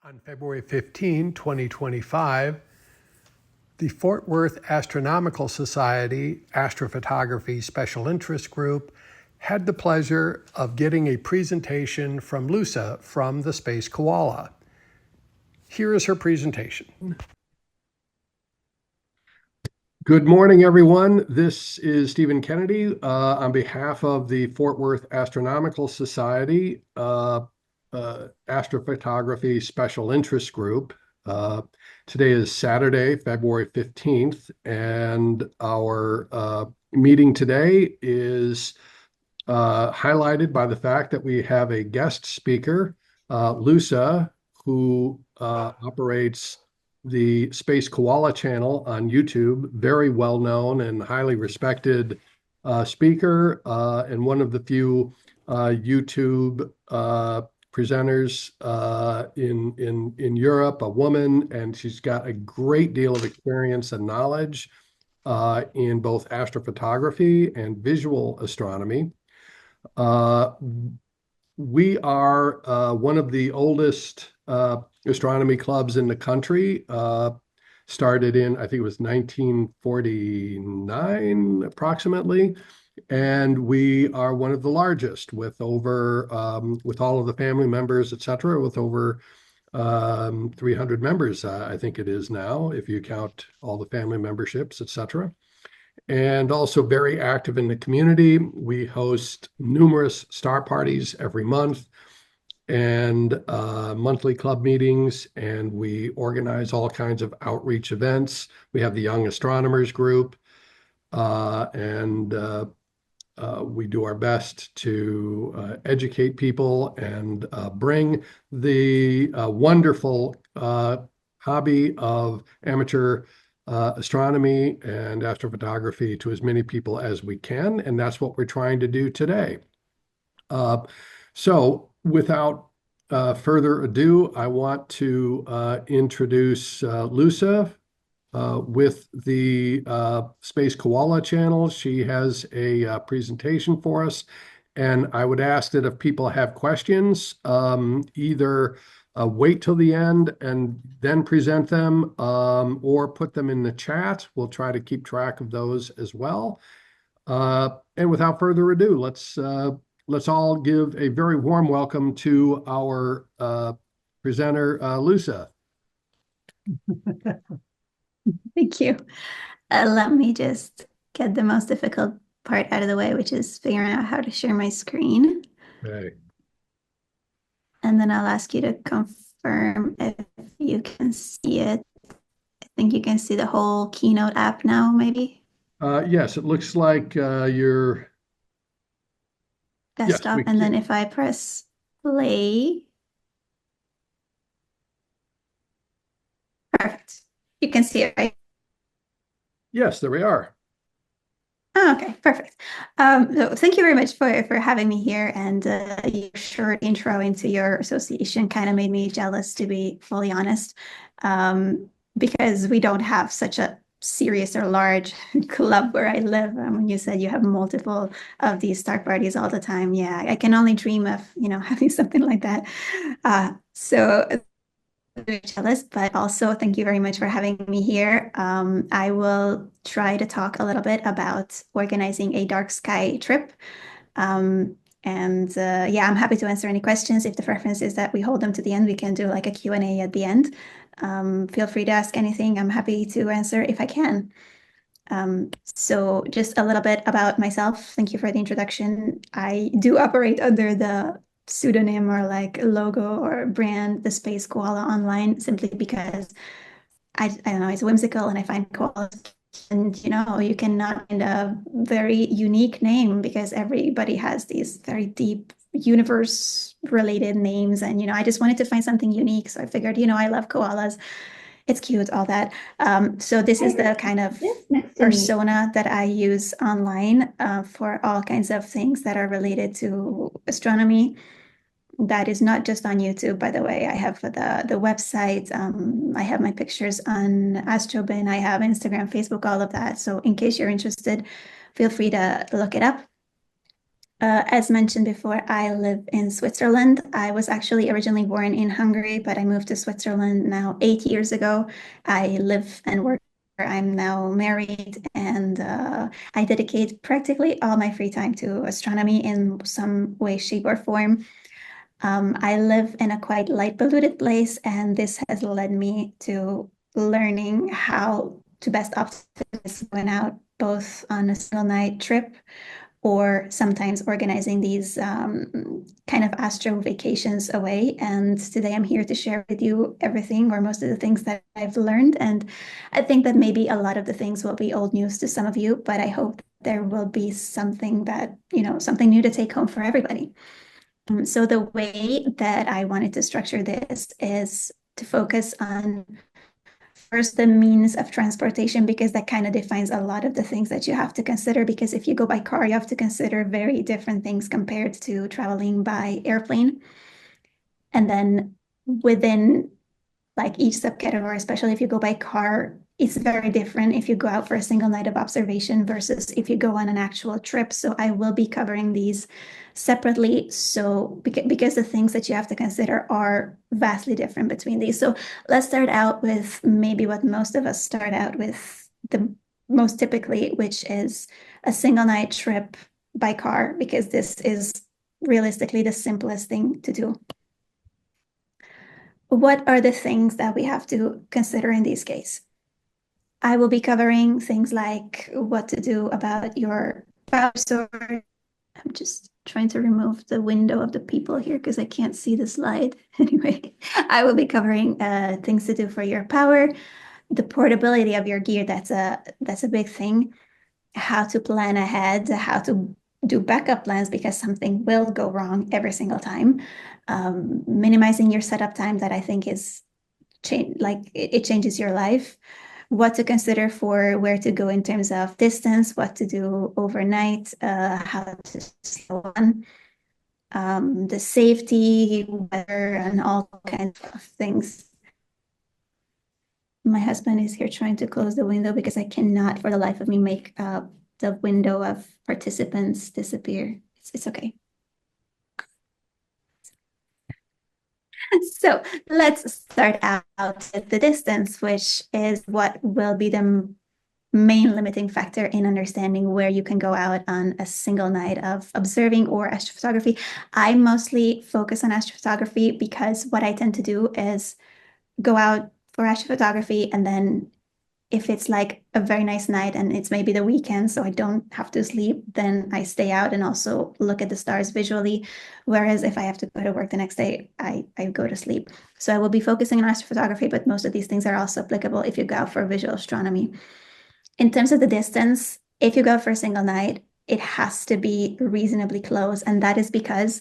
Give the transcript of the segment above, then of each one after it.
On February 15, 2025, the Fort Worth Astronomical Society Astrophotography Special Interest Group had the pleasure of getting a presentation from Luca from the Space Koala. Here is her presentation. Good morning, everyone. This is Stephen Kennedy on behalf of the Fort Worth Astronomical Society Astrophotography Special Interest Group. Today is Saturday, February 15th, and our meeting today is highlighted by the fact that we have a guest speaker, Luca, who operates the Space Koala channel on YouTube, very well-known and highly respected speaker, and one of the few YouTube presenters in Europe, a woman, and she's got a great deal of experience and knowledge in both astrophotography and visual astronomy. We are one of the oldest astronomy clubs in the country. Started in, I think it was 1949 approximately. And we are one of the largest with over, with all of the family members, et cetera, with over 300 members, I think it is now, if you count all the family memberships, et cetera. And also very active in the community. We host numerous star parties every month and monthly club meetings, and we organize all kinds of outreach events. We have the Young Astronomers Group, and we do our best to educate people and bring the wonderful hobby of amateur astronomy and astrophotography to as many people as we can, and that's what we're trying to do today. So without further ado, I want to introduce Luca with the Space Koala channel. She has a presentation for us, and I would ask that if people have questions, either wait till the end and then present them, or put them in the chat. We'll try to keep track of those as well. And without further ado, let's all give a very warm welcome to our presenter, Luca. Thank you. Let me just get the most difficult part out of the way, which is figuring out how to share my screen. Okay. And then I'll ask you to confirm if you can see it. I think you can see the whole Keynote app now, maybe? Yes, it looks like your desktop. Yes, and then if I press play. Perfect. You can see it, right? Yes, there we are. Oh, okay, perfect. So thank you very much for having me here, and your short intro into your association kind of made me jealous, to be fully honest, because we don't have such a serious or large club where I live. When you said you have multiple of these star parties all the time, yeah, I can only dream of having something like that. So very jealous, but also thank you very much for having me here. I will try to talk a little bit about organizing a dark sky trip. Yeah, I'm happy to answer any questions. If the preference is that we hold them to the end, we can do like a Q&A at the end. Feel free to ask anything. I'm happy to answer if I can. So just a little bit about myself. Thank you for the introduction. I do operate under the pseudonym or like logo or brand, the Space Koala online, simply because I don't know, it's whimsical, and I find koalas, and you cannot find a very unique name because everybody has these very deep universe related names, and I just wanted to find something unique, so I figured I love koalas, it's cute, all that. So this is the kind of persona that I use online for all kinds of things that are related to astronomy. That is not just on YouTube, by the way. I have the website. I have my pictures on Astrobin. I have Instagram, Facebook, all of that. So in case you're interested, feel free to look it up. As mentioned before, I live in Switzerland. I was actually originally born in Hungary, but I moved to Switzerland now 8 years ago. I live and work there. I'm now married, and I dedicate practically all my free time to astronomy in some way, shape, or form. I live in a quite light polluted place, and this has led me to learning how to best optimize going out both on a single night trip or sometimes organizing these kind of astro vacations away. And today I'm here to share with you everything or most of the things that I've learned. And I think that maybe a lot of the things will be old news to some of you, but I hope there will be something that, something new to take home for everybody. So the way that I wanted to structure this is to focus on first the means of transportation, because that kind of defines a lot of the things that you have to consider. Because if you go by car, you have to consider very different things compared to traveling by airplane. And then within like each subcategory, especially if you go by car, it's very different if you go out for a single night of observation versus if you go on an actual trip. So I will be covering these separately. So because the things that you have to consider are vastly different between these. So let's start out with maybe what most of us start out with the most typically, which is a single night trip by car, because this is realistically the simplest thing to do. What are the things that we have to consider in this case? I will be covering things like what to do about your power source. I'm just trying to remove the window of the people here because I can't see the slide. Anyway, I will be covering things to do for your power, the portability of your gear. That's a big thing. How to plan ahead, how to do backup plans because something will go wrong every single time. Minimizing your setup time, that I think is it changes your life. What to consider for where to go in terms of distance, what to do overnight, how to slow down, the safety, weather, and all kinds of things. My husband is here trying to close the window because I cannot, for the life of me, make the window of participants disappear. It's okay. So let's start out with the distance, which is what will be the main limiting factor in understanding where you can go out on a single night of observing or astrophotography. I mostly focus on astrophotography because what I tend to do is go out for astrophotography, and then if it's like a very nice night and it's maybe the weekend, so I don't have to sleep, then I stay out and also look at the stars visually. Whereas if I have to go to work the next day, I go to sleep. So I will be focusing on astrophotography, but most of these things are also applicable if you go out for visual astronomy. In terms of the distance, if you go for a single night, it has to be reasonably close. And that is because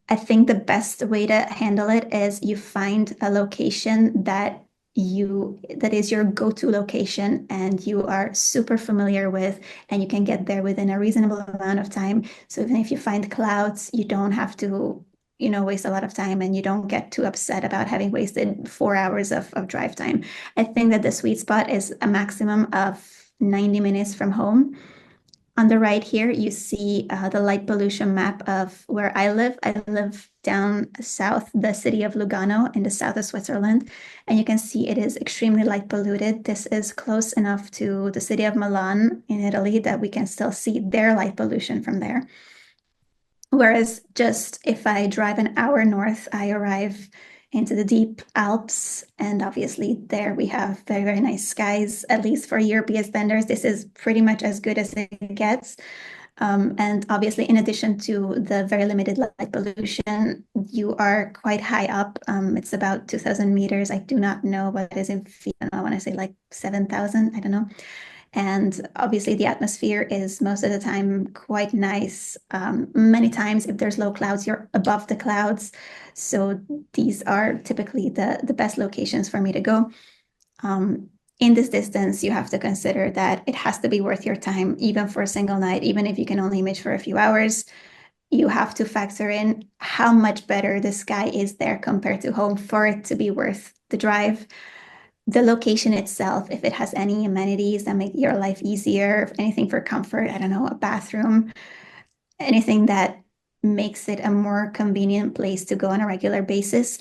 I think the best way to handle it is you find a location that is your go-to location and you are super familiar with, and you can get there within a reasonable amount of time. So even if you find clouds, you don't have to, waste a lot of time, and you don't get too upset about having wasted 4 hours of drive time. I think that the sweet spot is a maximum of 90 minutes from home. On the right here, you see the light pollution map of where I live. I live down south, the city of Lugano in the south of Switzerland. And you can see it is extremely light polluted. This is close enough to the city of Milan in Italy that we can still see their light pollution from there. Whereas just if I drive an hour north, I arrive into the deep Alps. And obviously, there we have very, very nice skies, at least for European standards. This is pretty much as good as it gets. And obviously, in addition to the very limited light pollution, you are quite high up. It's about 2,000 meters. I do not know what it is in feet. I want to say like 7,000. I don't know. And obviously, the atmosphere is most of the time quite nice. Many times, if there's low clouds, you're above the clouds. So these are typically the best locations for me to go. In this distance, you have to consider that it has to be worth your time, even for a single night, even if you can only image for a few hours. You have to factor in how much better the sky is there compared to home for it to be worth the drive. The location itself, if it has any amenities that make your life easier, anything for comfort, I don't know, a bathroom, anything that makes it a more convenient place to go on a regular basis.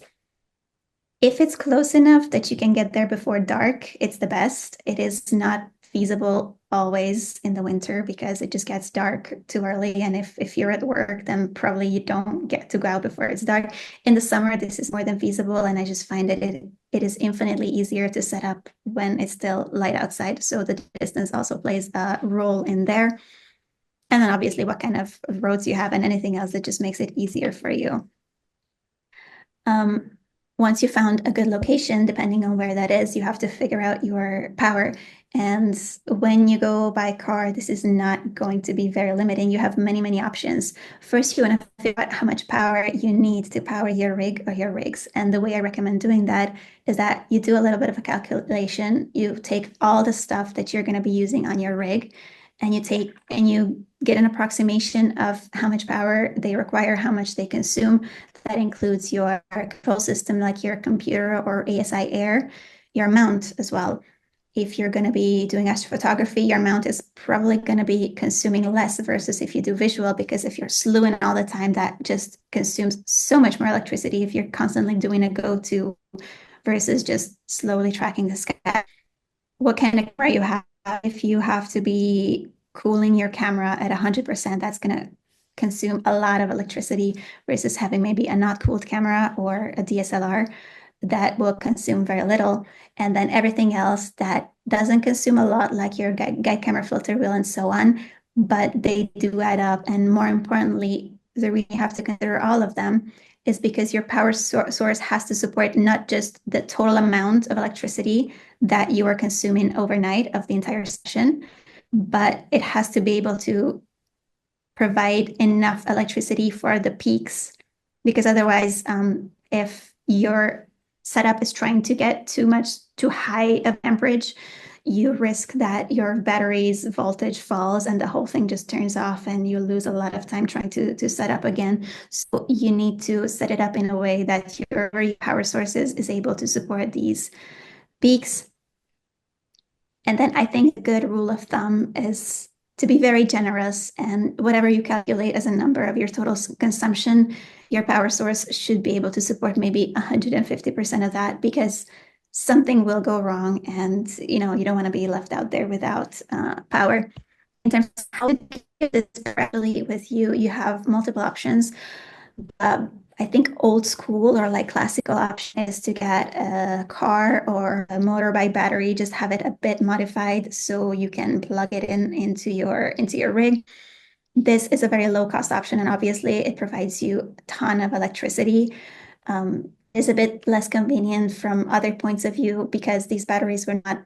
If it's close enough that you can get there before dark, it's the best. It is not feasible always in the winter because it just gets dark too early. And if you're at work, then probably you don't get to go out before it's dark. In the summer, this is more than feasible. And I just find that it is infinitely easier to set up when it's still light outside. So the distance also plays a role in there. And then obviously what kind of roads you have and anything else that just makes it easier for you. Um, Once you found a good location, depending on where that is, you have to figure out your power. And when you go by car, this is not going to be very limiting. You have many, many options. First, you want to figure out how much power you need to power your rig or your rigs. And the way I recommend doing that is that you do a little bit of a calculation. You take all the stuff that you're going to be using on your rig, and you get an approximation of how much power they require, how much they consume. That includes your control system, like your computer or ASI Air, your mount as well. If you're going to be doing astrophotography, your mount is probably going to be consuming less versus if you do visual, because if you're slewing all the time, that just consumes so much more electricity if you're constantly doing a go-to versus just slowly tracking the sky. What kind of camera you have? If you have to be cooling your camera at 100%, that's going to consume a lot of electricity versus having maybe a not cooled camera or a DSLR that will consume very little. And then everything else that doesn't consume a lot, like your guide camera filter wheel and so on, but they do add up. And more importantly, the reason you have to consider all of them is because your power source has to support not just the total amount of electricity that you are consuming overnight of the entire session, but it has to be able to provide enough electricity for the peaks. Because otherwise, if your setup is trying to get too high of amperage, you risk that your battery's voltage falls and the whole thing just turns off and you lose a lot of time trying to set up again. So you need to set it up in a way that your power sources is able to support these peaks. And then I think a good rule of thumb is to be very generous, and whatever you calculate as a number of your total consumption, your power source should be able to support maybe 150% of that, because something will go wrong and you don't want to be left out there without power. In terms of how to get this correctly with you, you have multiple options. I think old school or like classical option is to get a car or a motorbike battery, just have it a bit modified so you can plug it into your rig. This is a very low cost option, and obviously it provides you a ton of electricity. It's a bit less convenient from other points of view because these batteries were not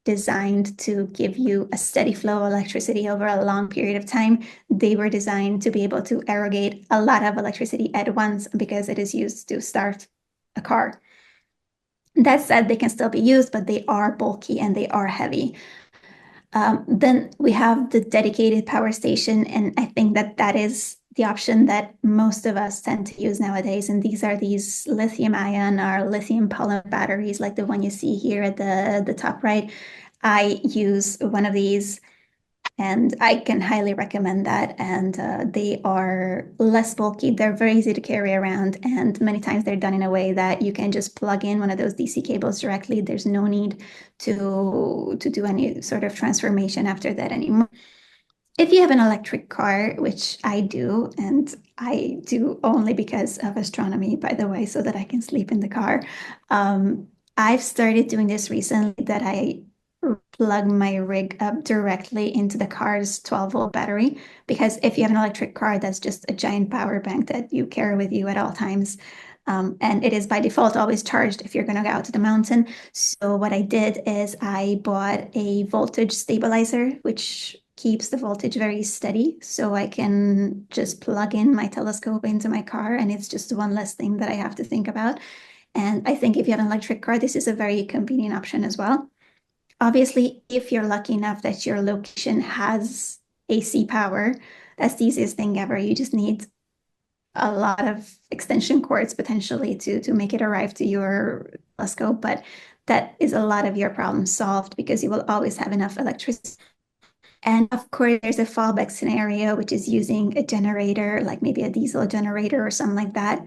designed to give you a steady flow of electricity over a long period of time. They were designed to be able to aggregate a lot of electricity at once because it is used to start a car. That said, they can still be used, but they are bulky and they are heavy. Then we have the dedicated power station, and I think that is the option that most of us tend to use nowadays. And these are these lithium ion or lithium polymer batteries, like the one you see here at the top right. I use one of these, and I can highly recommend that. And they are less bulky. They're very easy to carry around. And many times they're done in a way that you can just plug in one of those DC cables directly. There's no need to do any sort of transformation after that anymore. If you have an electric car, which I do, and I do only because of astronomy, by the way, so that I can sleep in the car. I've started doing this recently, that I plug my rig up directly into the car's 12-volt battery. Because if you have an electric car, that's just a giant power bank that you carry with you at all times. And it is by default always charged if you're going to go out to the mountain. So what I did is I bought a voltage stabilizer, which keeps the voltage very steady. So I can just plug in my telescope into my car, and it's just one less thing that I have to think about. And I think if you have an electric car, this is a very convenient option as well. Obviously, if you're lucky enough that your location has AC power, that's the easiest thing ever. You just need a lot of extension cords potentially to make it arrive to your telescope, but that is a lot of your problem solved because you will always have enough electricity. And of course, there's a fallback scenario, which is using a generator, like maybe a diesel generator or something like that,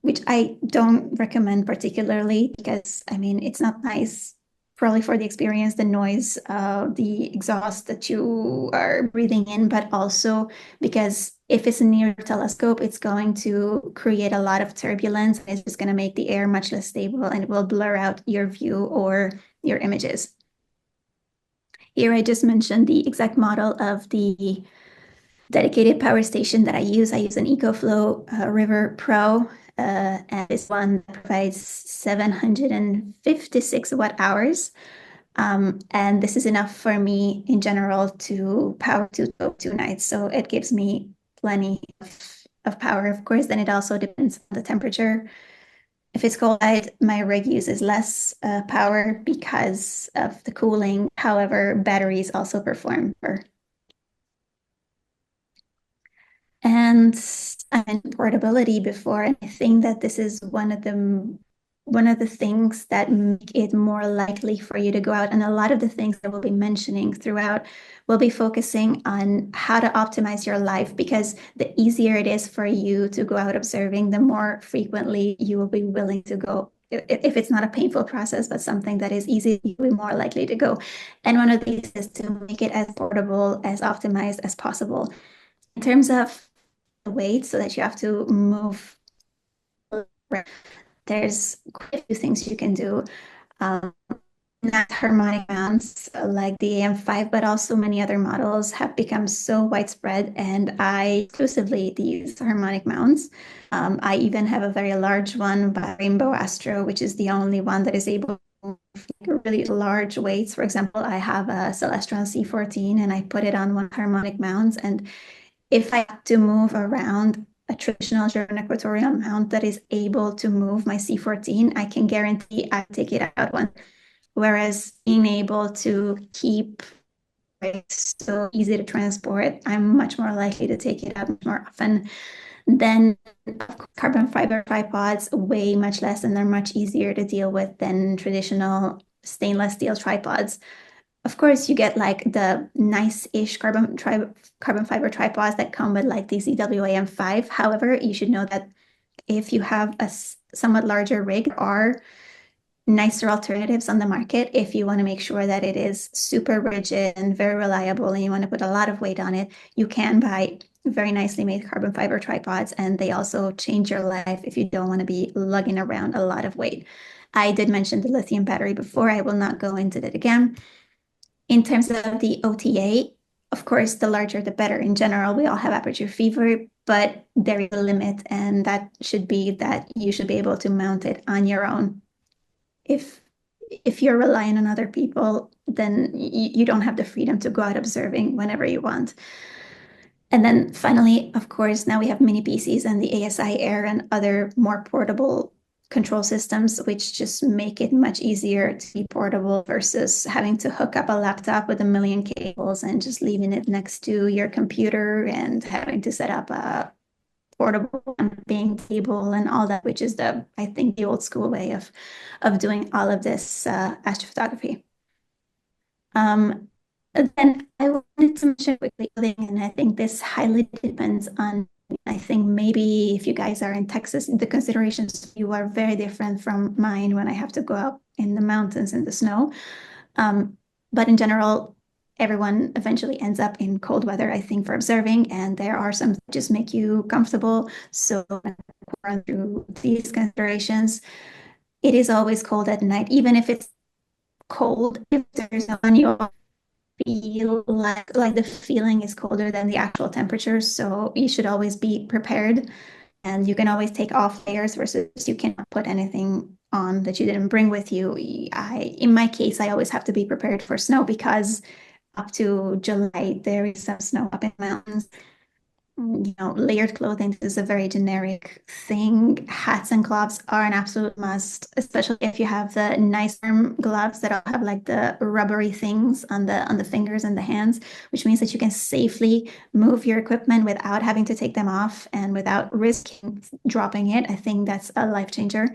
which I don't recommend particularly because, I mean, it's not nice, probably for the experience, the noise, the exhaust that you are breathing in, but also because if it's near a telescope, it's going to create a lot of turbulence. It's just going to make the air much less stable and it will blur out your view or your images. Here, I just mentioned the exact model of the dedicated power station that I use. I use an EcoFlow River Pro, and this one provides 756 watt hours. And this is enough for me in general to power 2 nights. So it gives me plenty of power. Of course, then it also depends on the temperature. If it's cold outside, my rig uses less power because of the cooling. However, batteries also perform better. And I mentioned portability before, and I think that this is one of the things that make it more likely for you to go out. And a lot of the things that we'll be mentioning throughout will be focusing on how to optimize your life because the easier it is for you to go out observing, the more frequently you will be willing to go. If it's not a painful process, but something that is easy, you'll be more likely to go. And one of these is to make it as portable, as optimized as possible. In terms of weight so that you have to move. There's quite a few things you can do. Um, Not harmonic mounts like the AM5, but also many other models have become so widespread, and I exclusively use harmonic mounts. I even have a very large one by Rainbow Astro, which is the only one that is able to move really large weights. For example, I have a Celestron C14 and I put it on one harmonic mount, and if I have to move around a traditional German equatorial mount that is able to move my C14, I can guarantee I take it out one. Whereas being able to keep it so easy to transport, I'm much more likely to take it out much more often. Then carbon fiber tripods weigh much less and they're much easier to deal with than traditional stainless steel tripods. Of course, you get like the nice-ish carbon fiber tripods that come with like the ZWAM5. However, you should know that if you have a somewhat larger rig, there are nicer alternatives on the market if you want to make sure that it is super rigid and very reliable and you want to put a lot of weight on it. You can buy very nicely made carbon fiber tripods, and they also change your life if you don't want to be lugging around a lot of weight. I did mention the lithium battery before. I will not go into that again. In terms of the OTA, of course, the larger the better. In general, we all have aperture fever, but there is a limit, and that should be that you should be able to mount it on your own. If if you're relying on other people, then you don't have the freedom to go out observing whenever you want. And then finally, of course, now we have mini PCs and the ASI Air and other more portable control systems, which just make it much easier to be portable versus having to hook up a laptop with a million cables and just leaving it next to your computer and having to set up a portable camping table and all that, which is I think the old school way of doing all of this astrophotography. Um, then I wanted to mention quickly clothing, and I think this highly depends on, I think maybe if you guys are in Texas, the considerations you are very different from mine when I have to go out in the mountains in the snow. But in general, everyone eventually ends up in cold weather, I think, for observing, and there are some that just make you comfortable. So run through these considerations. It is always cold at night, even if it's cold, if there's no sun, you'll feel like the feeling is colder than the actual temperature. So you should always be prepared. And you can always take off layers versus you cannot put anything on that you didn't bring with you. In my case, I always have to be prepared for snow because up to July, there is some snow up in the mountains. Layered clothing is a very generic thing. Hats and gloves are an absolute must, especially if you have the nice firm gloves that all have like the rubbery things on the fingers and the hands, which means that you can safely move your equipment without having to take them off and without risking dropping it. I think that's a life changer.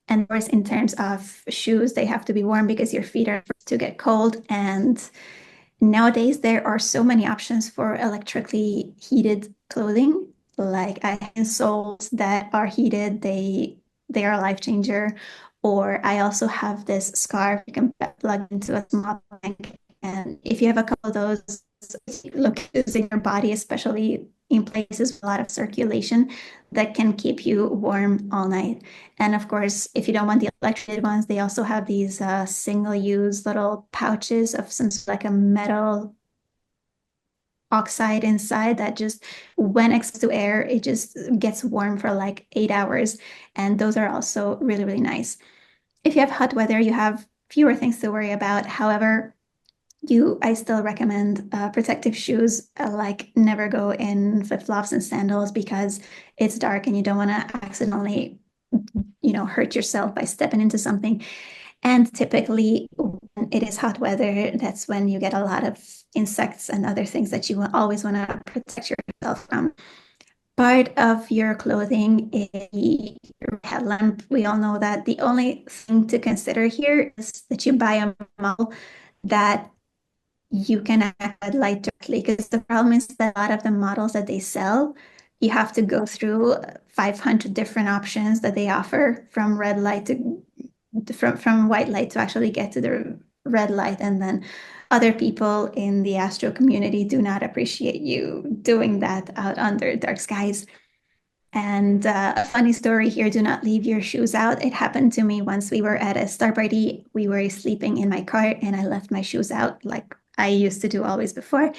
And of course, in terms of shoes, they have to be warm because your feet are first to get cold. And Nowadays, there are so many options for electrically heated clothing, like insoles that are heated. They are a life changer. Or I also have this scarf you can plug into a small blanket, and if you have a couple of those, look in your body, especially in places with a lot of circulation, that can keep you warm all night. And of course, if you don't want the electric ones, they also have these single-use little pouches of some like a metal oxide inside that just, when exposed to air, it just gets warm for like 8 hours. And those are also really, really nice. If you have hot weather, you have fewer things to worry about. However, I still recommend protective shoes. Like never go in flip-flops and sandals because it's dark and you don't want to accidentally, hurt yourself by stepping into something. And typically, when it is hot weather, that's when you get a lot of insects and other things that you always want to protect yourself from. Part of your clothing is your headlamp. We all know that the only thing to consider here is that you buy a model that you can add red light directly, because the problem is that a lot of the models that they sell, you have to go through 500 different options that they offer from red light to from white light to actually get to the red light. And then other people in the astro community do not appreciate you doing that out under dark skies. And a funny story here, do not leave your shoes out. It happened to me once. We were at a star party. We were sleeping in my car and I left my shoes out like I used to do always before.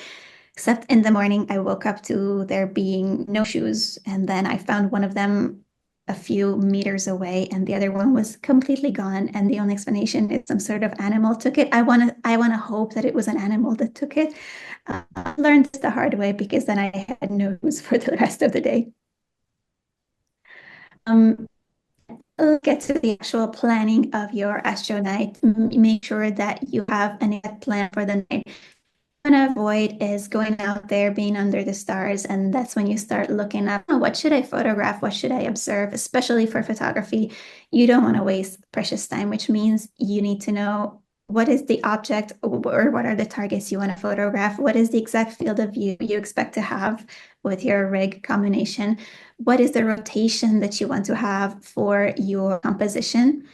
Except in the morning, I woke up to there being no shoes. And then I found one of them a few meters away and the other one was completely gone. And the only explanation is some sort of animal took it. I want to hope that it was an animal that took it. I learned this the hard way because then I had no shoes for the rest of the day. Um, let's get to the actual planning of your astro night. Make sure that you have an exact plan for the night. Want to avoid is going out there, being under the stars, and that's when you start looking up, oh, what should I photograph? What should I observe? Especially for photography, you don't want to waste precious time, which means you need to know what is the object or what are the targets you want to photograph? What is the exact field of view you expect to have with your rig combination? What is the rotation that you want to have for your composition?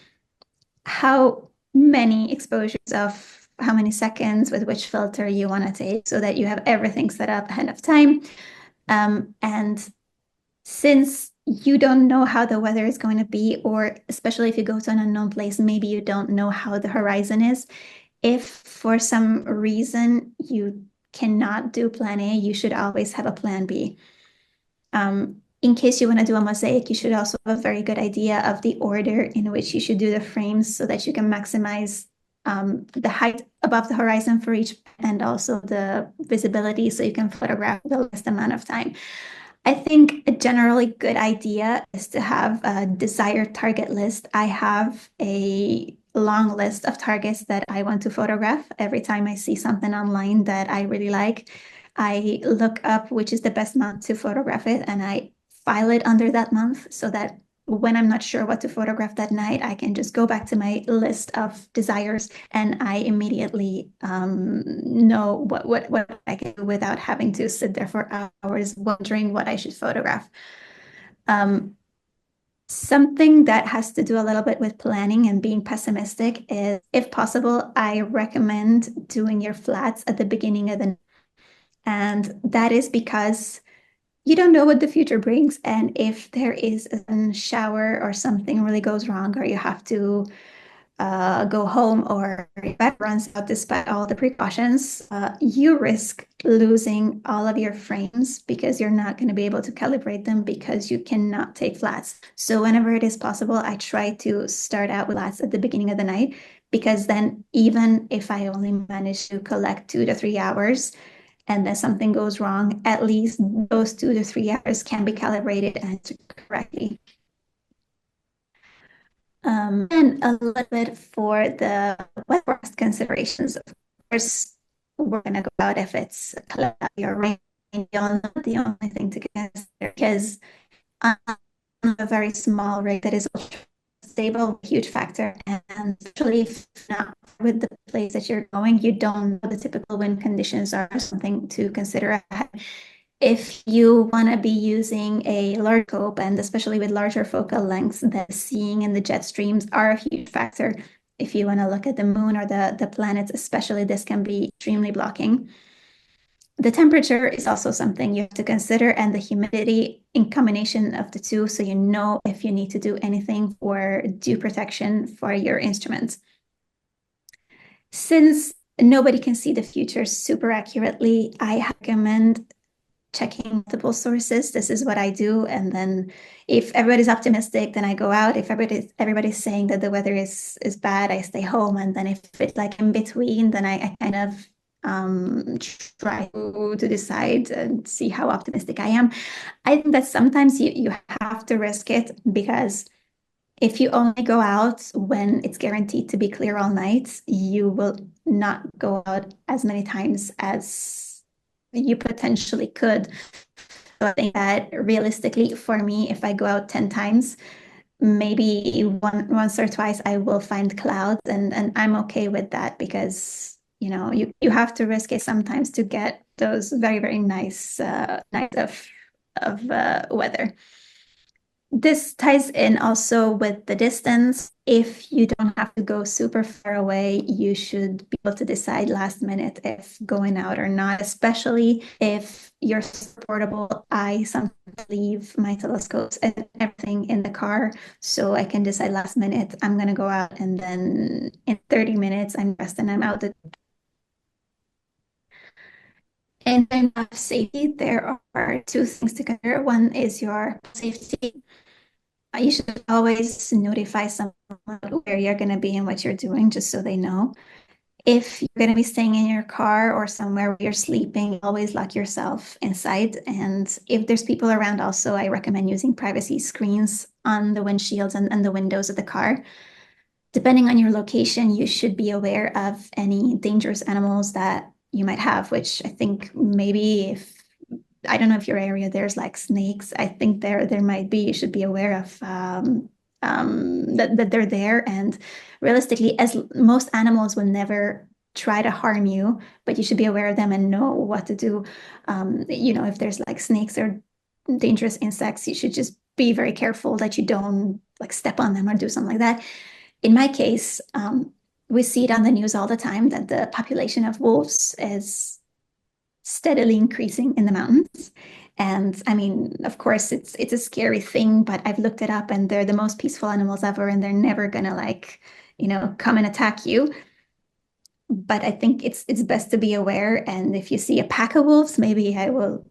How many exposures of how many seconds with which filter you want to take so that you have everything set up ahead of time. And since you don't know how the weather is going to be, or especially if you go to an unknown place, maybe you don't know how the horizon is. If for some reason you cannot do plan A, you should always have a plan B. In case you want to do a mosaic, you should also have a very good idea of the order in which you should do the frames so that you can maximize the height above the horizon for each and also the visibility so you can photograph the least amount of time. I think a generally good idea is to have a desired target list. I have a long list of targets that I want to photograph. Every time I see something online that I really like, I look up which is the best month to photograph it and I file it under that month so that when I'm not sure what to photograph that night, I can just go back to my list of desires and I immediately know what I can do without having to sit there for hours wondering what I should photograph. Um, Something that has to do a little bit with planning and being pessimistic is, if possible, I recommend doing your flats at the beginning of the night. And that is because you don't know what the future brings. And if there is a shower or something really goes wrong, or you have to go home or your bed runs out despite all the precautions, you risk losing all of your frames because you're not going to be able to calibrate them because you cannot take flats. So whenever it is possible, I try to start out with flats at the beginning of the night because then even if I only manage to collect 2 to 3 hours, and then something goes wrong, at least those 2 to 3 hours can be calibrated and correctly. And a little bit for the wet forest considerations. Of course, we're going to go out if it's cloudy or rainy. The only thing to consider because I'm a very small rig that is stable, huge factor. And especially if not with the place that you're going, you don't know the typical wind conditions are something to consider ahead. If you want to be using a large scope, and especially with larger focal lengths, the seeing and the jet streams are a huge factor. If you want to look at the moon or the planets, especially, this can be extremely blocking. The temperature is also something you have to consider, and the humidity in combination of the two, so you know if you need to do anything for dew protection for your instruments. Since nobody can see the future super accurately, I recommend checking multiple sources. This is what I do. And then if everybody's optimistic, then I go out. If everybody's saying that the weather is bad, I stay home. And then if it's like in between, then I kind of try to decide and see how optimistic I am. I think that sometimes you have to risk it, because if you only go out when it's guaranteed to be clear all night, you will not go out as many times as you potentially could. So I think that realistically, for me, if I go out 10 times, maybe once or twice I will find clouds, and I'm okay with that, because you have to risk it sometimes to get those very, very nice nights of weather. This ties in also with the distance. If you don't have to go super far away, you should be able to decide last minute if going out or not, especially if you're portable. I sometimes leave my telescopes and everything in the car, so I can decide last minute, I'm going to go out, and then in 30 minutes, I'm dressed and I'm out. In terms of safety, there are two things to consider. One is your safety. You should always notify someone where you're going to be and what you're doing, just so they know. If you're going to be staying in your car or somewhere where you're sleeping, always lock yourself inside. And if there's people around, also, I recommend using privacy screens on the windshields and the windows of the car. Depending on your location, you should be aware of any dangerous animals that you might have, which I think maybe if I don't know if your area there's like snakes. I think there might be. You should be aware of that they're there. And realistically, as most animals will never try to harm you, but you should be aware of them and know what to do. If there's like snakes or dangerous insects, you should just be very careful that you don't like step on them or do something like that. In my case, we see it on the news all the time that the population of wolves is steadily increasing in the mountains. And I mean, of course, it's a scary thing, but I've looked it up, and they're the most peaceful animals ever, and they're never gonna come and attack you. But I think it's best to be aware. And if you see a pack of wolves, maybe I will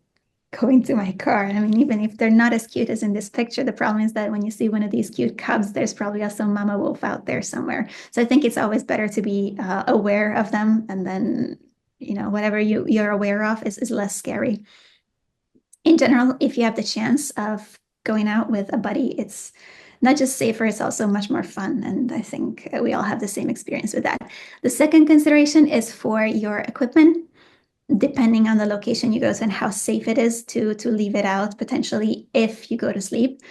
go into my car. I mean, even if they're not as cute as in this picture, the problem is that when you see one of these cute cubs, there's probably also a mama wolf out there somewhere. So I think it's always better to be aware of them, and then whatever you're aware of is less scary. In general, if you have the chance of going out with a buddy, it's not just safer, it's also much more fun. And I think we all have the same experience with that. The second consideration is for your equipment. Depending on the location you go to and how safe it is to leave it out potentially if you go to sleep.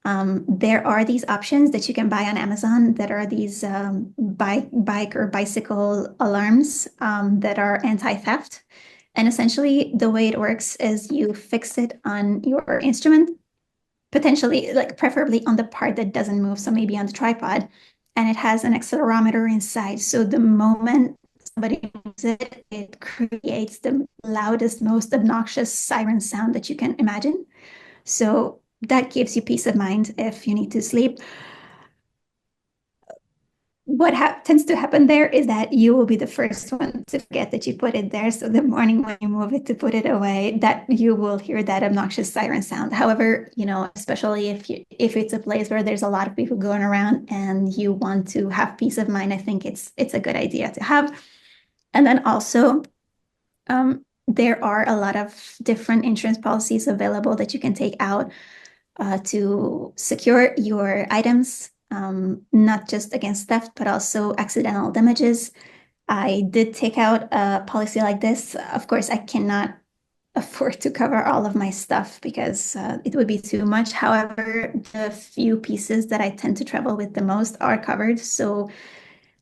There are these options that you can buy on Amazon that are these bike or bicycle alarms that are anti-theft. And essentially, the way it works is you fix it on your instrument, potentially, like preferably on the part that doesn't move, so maybe on the tripod, and it has an accelerometer inside. So the moment somebody moves it, it creates the loudest, most obnoxious siren sound that you can imagine. So that gives you peace of mind if you need to sleep. What tends to happen there is that you will be the first one to forget that you put it there. So the morning when you move it to put it away, that you will hear that obnoxious siren sound. However, especially if it's a place where there's a lot of people going around and you want to have peace of mind, I think it's a good idea to have. And then also, there are a lot of different insurance policies available that you can take out to secure your items, not just against theft, but also accidental damages. I did take out a policy like this. Of course, I cannot afford to cover all of my stuff because it would be too much. However, the few pieces that I tend to travel with the most are covered. So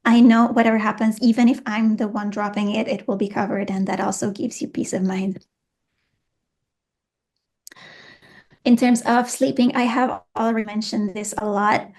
I know whatever happens, even if I'm the one dropping it, it will be covered. And that also gives you peace of mind. In terms of sleeping, I have already mentioned this a lot.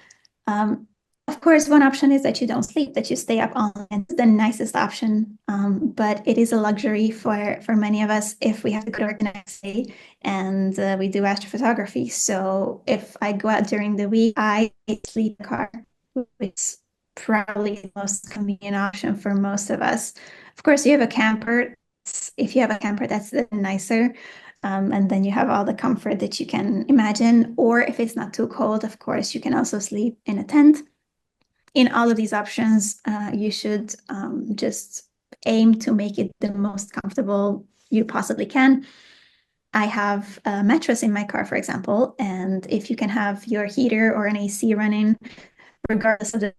Um, of course, one option is that you don't sleep, that you stay up all night. It's the nicest option, but it is a luxury for many of us if we have to go to work the next day and we do astrophotography. So if I go out during the week, I sleep in the car, which is probably the most convenient option for most of us. Of course, you have a camper. If you have a camper, that's nicer. And then you have all the comfort that you can imagine. Or if it's not too cold, of course, you can also sleep in a tent. In all of these options, you should just aim to make it the most comfortable you possibly can. I have a mattress in my car, for example, and if you can have your heater or an AC running, regardless of the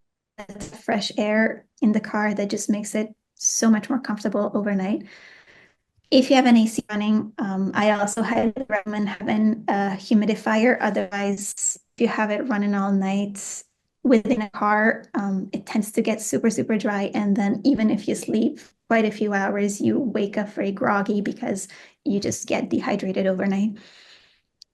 fresh air in the car, that just makes it so much more comfortable overnight. If you have an AC running, I also highly recommend having a humidifier. Otherwise, if you have it running all night within a car, it tends to get super, super dry. And then even if you sleep quite a few hours, you wake up very groggy because you just get dehydrated overnight.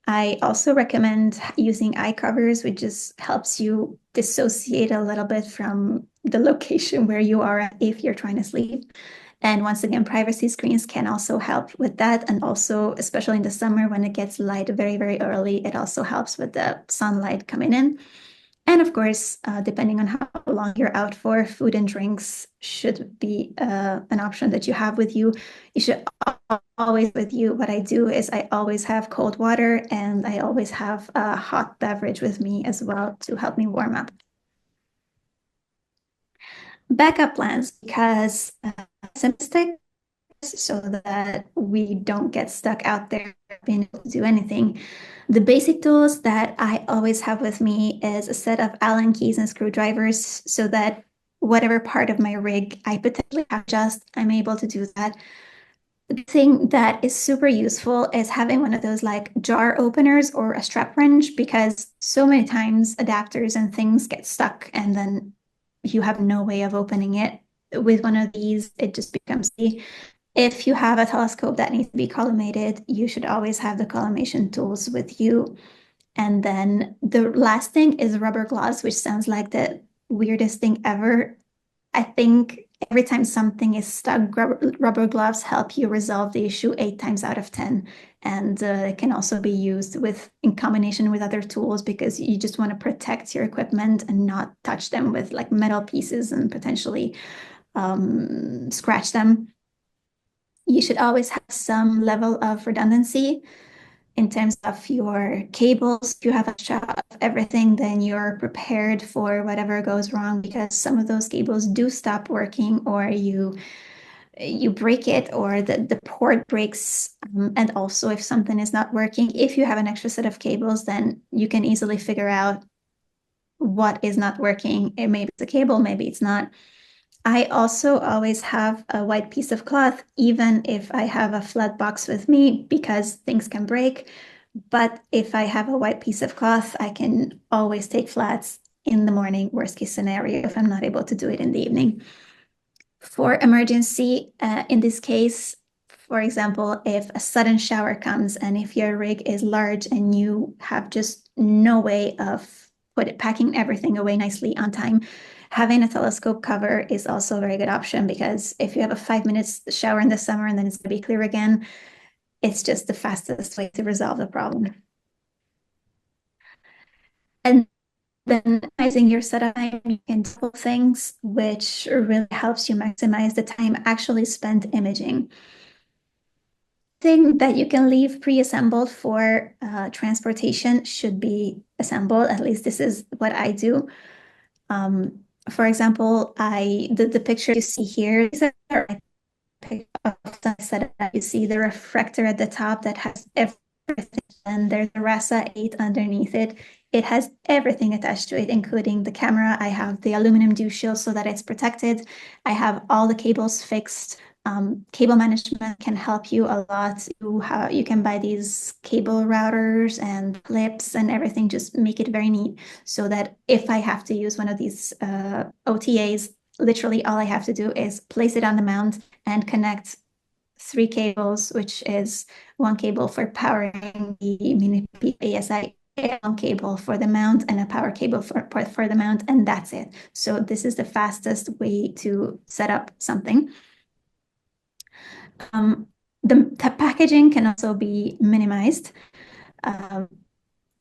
I also recommend using eye covers, which just helps you dissociate a little bit from the location where you are at if you're trying to sleep. And once again, privacy screens can also help with that. And also, especially in the summer when it gets light very, very early, it also helps with the sunlight coming in. And of course, depending on how long you're out for, food and drinks should be an option that you have with you. You should always with you. What I do is I always have cold water and I always have a hot beverage with me as well to help me warm up. Backup plans because some mistake so that we don't get stuck out there being able to do anything. The basic tools that I always have with me is a set of Allen keys and screwdrivers so that whatever part of my rig I potentially have just, I'm able to do that. The thing that is super useful is having one of those like jar openers or a strap wrench because so many times adapters and things get stuck and then you have no way of opening it. With one of these, it just becomes easy. If you have a telescope that needs to be collimated, you should always have the collimation tools with you. And then the last thing is rubber gloves, which sounds like the weirdest thing ever. I think every time something is stuck, rubber gloves help you resolve the issue 8 times out of 10. And it can also be used with in combination with other tools because you just want to protect your equipment and not touch them with like metal pieces and potentially scratch them. You should always have some level of redundancy in terms of your cables. If you have a shot of everything, then you're prepared for whatever goes wrong because some of those cables do stop working or you break it or the port breaks. And also if something is not working, if you have an extra set of cables, then you can easily figure out what is not working. Maybe it's a cable, maybe it's not. I also always have a white piece of cloth, even if I have a flat box with me, because things can break. But if I have a white piece of cloth, I can always take flats in the morning, worst case scenario, if I'm not able to do it in the evening. For emergency, in this case, for example, if a sudden shower comes and if your rig is large and you have just no way of packing everything away nicely on time, having a telescope cover is also a very good option because if you have a 5 minutes shower in the summer and then it's going to be clear again, it's just the fastest way to resolve the problem. And then using your setup time, you can do things which really helps you maximize the time actually spent imaging. Thing that you can leave pre-assembled for transportation should be assembled. At least this is what I do. For example, the picture you see here, these are often set up. You see the refractor at the top that has everything, and there's a RASA 8 underneath it. It has everything attached to it, including the camera. I have the aluminum dew shield so that it's protected. I have all the cables fixed. Cable management can help you a lot. You can buy these cable routers and clips and everything, just make it very neat so that if I have to use one of these OTAs, literally all I have to do is place it on the mount and connect three cables, which is one cable for powering the mini ASI, one cable for the mount, and a power cable for the mount, and that's it. So this is the fastest way to set up something. Um, the packaging can also be minimized. Um,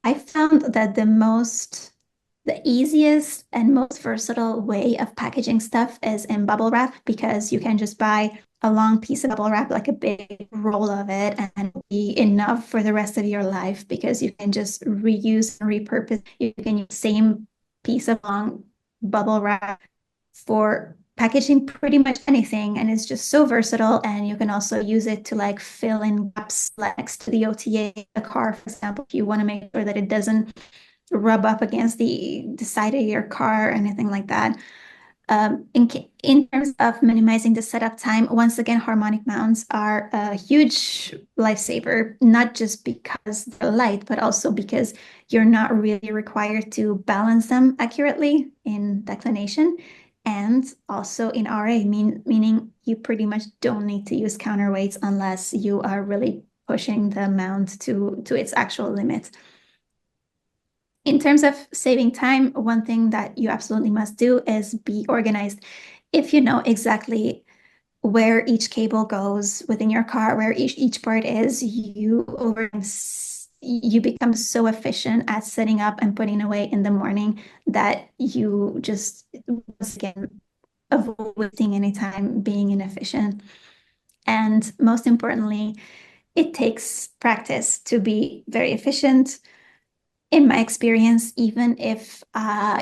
I found that the easiest and most versatile way of packaging stuff is in bubble wrap because you can just buy a long piece of bubble wrap, like a big roll of it, and it'll be enough for the rest of your life because you can just reuse and repurpose. You can use the same piece of long bubble wrap for packaging pretty much anything, and it's just so versatile. And you can also use it to like fill in gaps like next to the OTA, the car, for example, if you want to make sure that it doesn't rub up against the side of your car or anything like that. In terms of minimizing the setup time, once again, harmonic mounts are a huge lifesaver, not just because they're light, but also because you're not really required to balance them accurately in declination. And also in RA, meaning you pretty much don't need to use counterweights unless you are really pushing the mount to its actual limit. In terms of saving time, one thing that you absolutely must do is be organized. If you know exactly where each cable goes within your car, where each part is, you become so efficient at setting up and putting away in the morning that you just once again avoid wasting any time being inefficient. And most importantly, it takes practice to be very efficient. In my experience, even if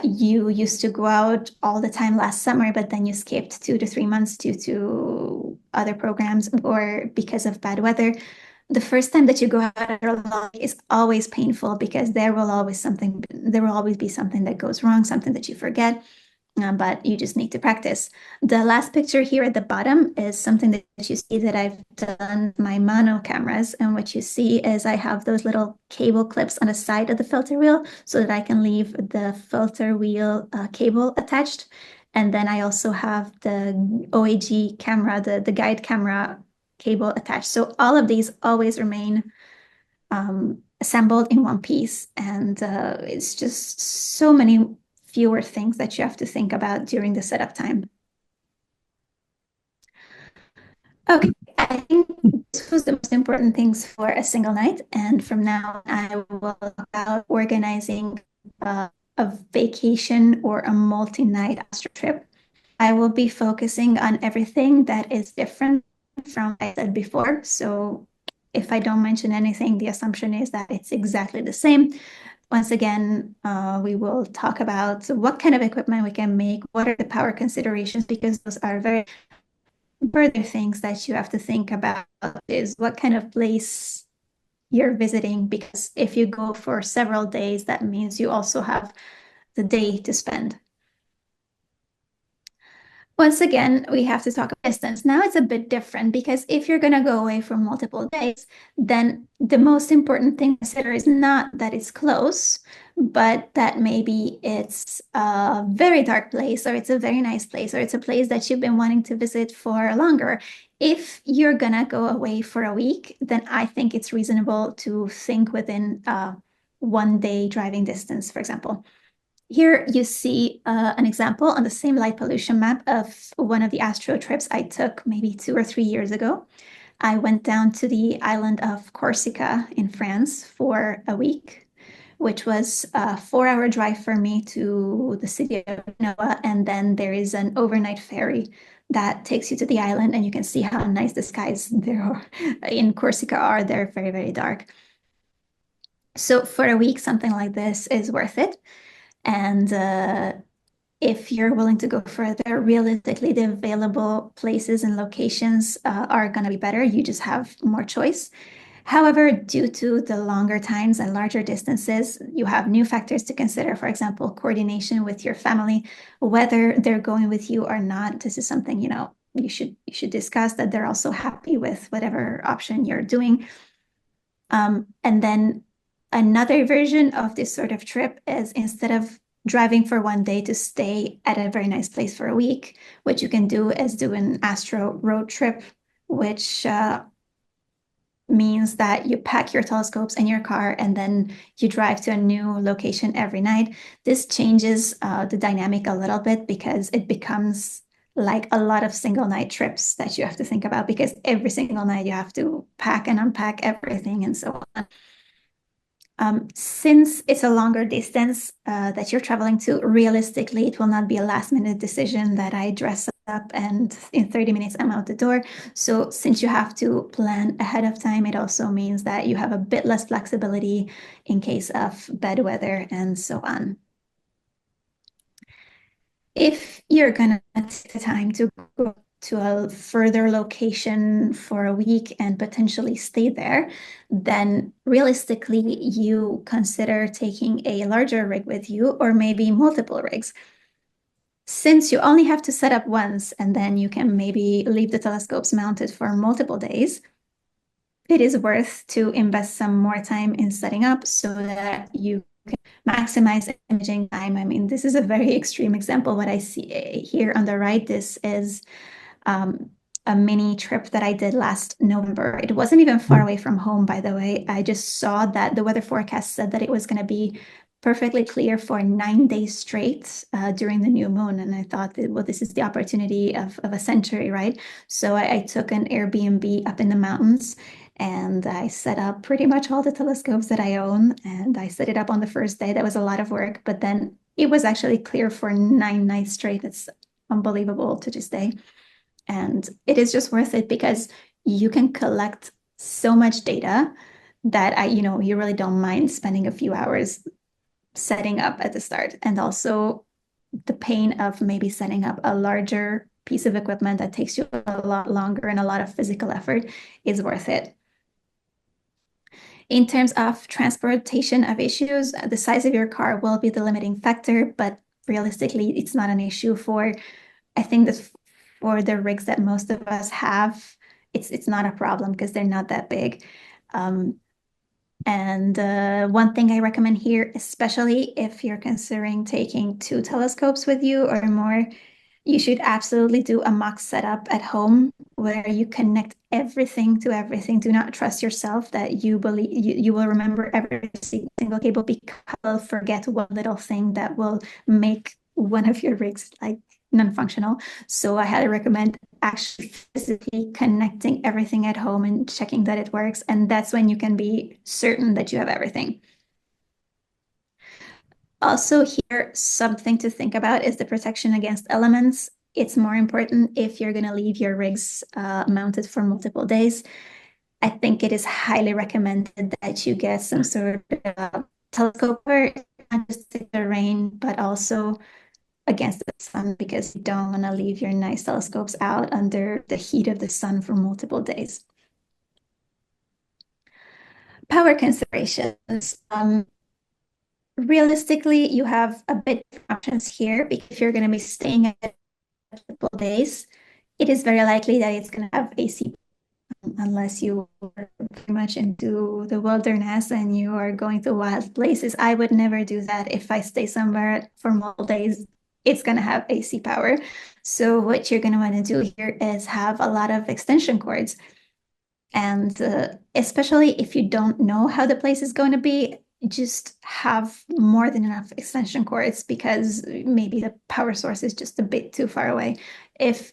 you used to go out all the time last summer, but then you skipped 2 to 3 months due to other programs or because of bad weather, the first time that you go out after a long is always painful because there will always be something that goes wrong, something that you forget. But you just need to practice. The last picture here at the bottom is something that you see that I've done with my mono cameras. And what you see is I have those little cable clips on the side of the filter wheel so that I can leave the filter wheel cable attached. And then I also have the OAG camera, the guide camera cable attached. So all of these always remain assembled in one piece. And it's just so many fewer things that you have to think about during the setup time. Okay, I think this was the most important things for a single night. And from now, I will talk about organizing a vacation or a multi-night astro trip. I will be focusing on everything that is different from what I said before. So if I don't mention anything, the assumption is that it's exactly the same. Once again, we will talk about what kind of equipment we can make, what are the power considerations, because those are very further things that you have to think about is what kind of place you're visiting, because if you go for several days, that means you also have the day to spend. Once again, we have to talk about distance. Now it's a bit different because if you're going to go away for multiple days, then the most important thing to consider is not that it's close, but that maybe it's a very dark place or it's a very nice place or it's a place that you've been wanting to visit for longer. If you're going to go away for a week, then I think it's reasonable to think within 1 day driving distance, for example. Here you see an example on the same light pollution map of one of the astro trips I took maybe 2 or 3 years ago. I went down to the island of Corsica in France for a week, which was a 4 hour drive for me to the city of Genoa. And then there is an overnight ferry that takes you to the island, and you can see how nice the skies there in Corsica are. They're very, very dark. So for a week, something like this is worth it. And if you're willing to go further, realistically, the available places and locations are going to be better. You just have more choice. However, due to the longer times and larger distances, you have new factors to consider. For example, coordination with your family, whether they're going with you or not. This is something, you should discuss that they're also happy with whatever option you're doing. And then another version of this sort of trip is, instead of driving for one day to stay at a very nice place for a week, what you can do is do an astro road trip, which means that you pack your telescopes in your car and then you drive to a new location every night. This changes the dynamic a little bit, because it becomes like a lot of single night trips that you have to think about, because every single night you have to pack and unpack everything and so on. Since it's a longer distance that you're traveling to, realistically, it will not be a last minute decision that I dress up and in 30 minutes I'm out the door. So since you have to plan ahead of time, it also means that you have a bit less flexibility in case of bad weather and so on. If you're gonna take the time to go to a further location for a week and potentially stay there, then realistically, you consider taking a larger rig with you, or maybe multiple rigs. Since you only have to set up once and then you can maybe leave the telescopes mounted for multiple days, it is worth to invest some more time in setting up so that you maximize imaging time. I mean, this is a very extreme example. What I see here on the right, this is a mini trip that I did last November. It wasn't even far away from home, by the way. I just saw that the weather forecast said that it was going to be perfectly clear for 9 days straight during the new moon. And I thought that, well, this is the opportunity of a century, right? So I took an Airbnb up in the mountains, and I set up pretty much all the telescopes that I own. And I set it up on the first day. That was a lot of work, but then it was actually clear for 9 nights straight. It's unbelievable to this day. And it is just worth it, because you can collect so much data that you really don't mind spending a few hours setting up at the start. And also the pain of maybe setting up a larger piece of equipment that takes you a lot longer and a lot of physical effort is worth it. In terms of transportation of issues, the size of your car will be the limiting factor, but realistically, it's not an issue for, I think that for the rigs that most of us have, it's not a problem because they're not that big. And one thing I recommend here, especially if you're considering taking 2 telescopes with you or more, you should absolutely do a mock setup at home where you connect everything to everything. Do not trust yourself that you believe you will remember every single cable, because you'll forget one little thing that will make one of your rigs like non-functional. So I highly recommend actually physically connecting everything at home and checking that it works. And that's when you can be certain that you have everything. Also here, something to think about is the protection against elements. It's more important if you're going to leave your rigs mounted for multiple days. I think it is highly recommended that you get some sort of telescope cover, not just in the rain, but also against the sun, because you don't want to leave your nice telescopes out under the heat of the sun for multiple days. Power considerations. Realistically, you have a bit of options here, because if you're going to be staying at multiple days, it is very likely that it's going to have AC, unless you are pretty much into the wilderness and you are going to wild places. I would never do that. If I stay somewhere for multiple days, it's going to have AC power. So what you're going to want to do here is have a lot of extension cords. And especially if you don't know how the place is going to be, just have more than enough extension cords, because maybe the power source is just a bit too far away. If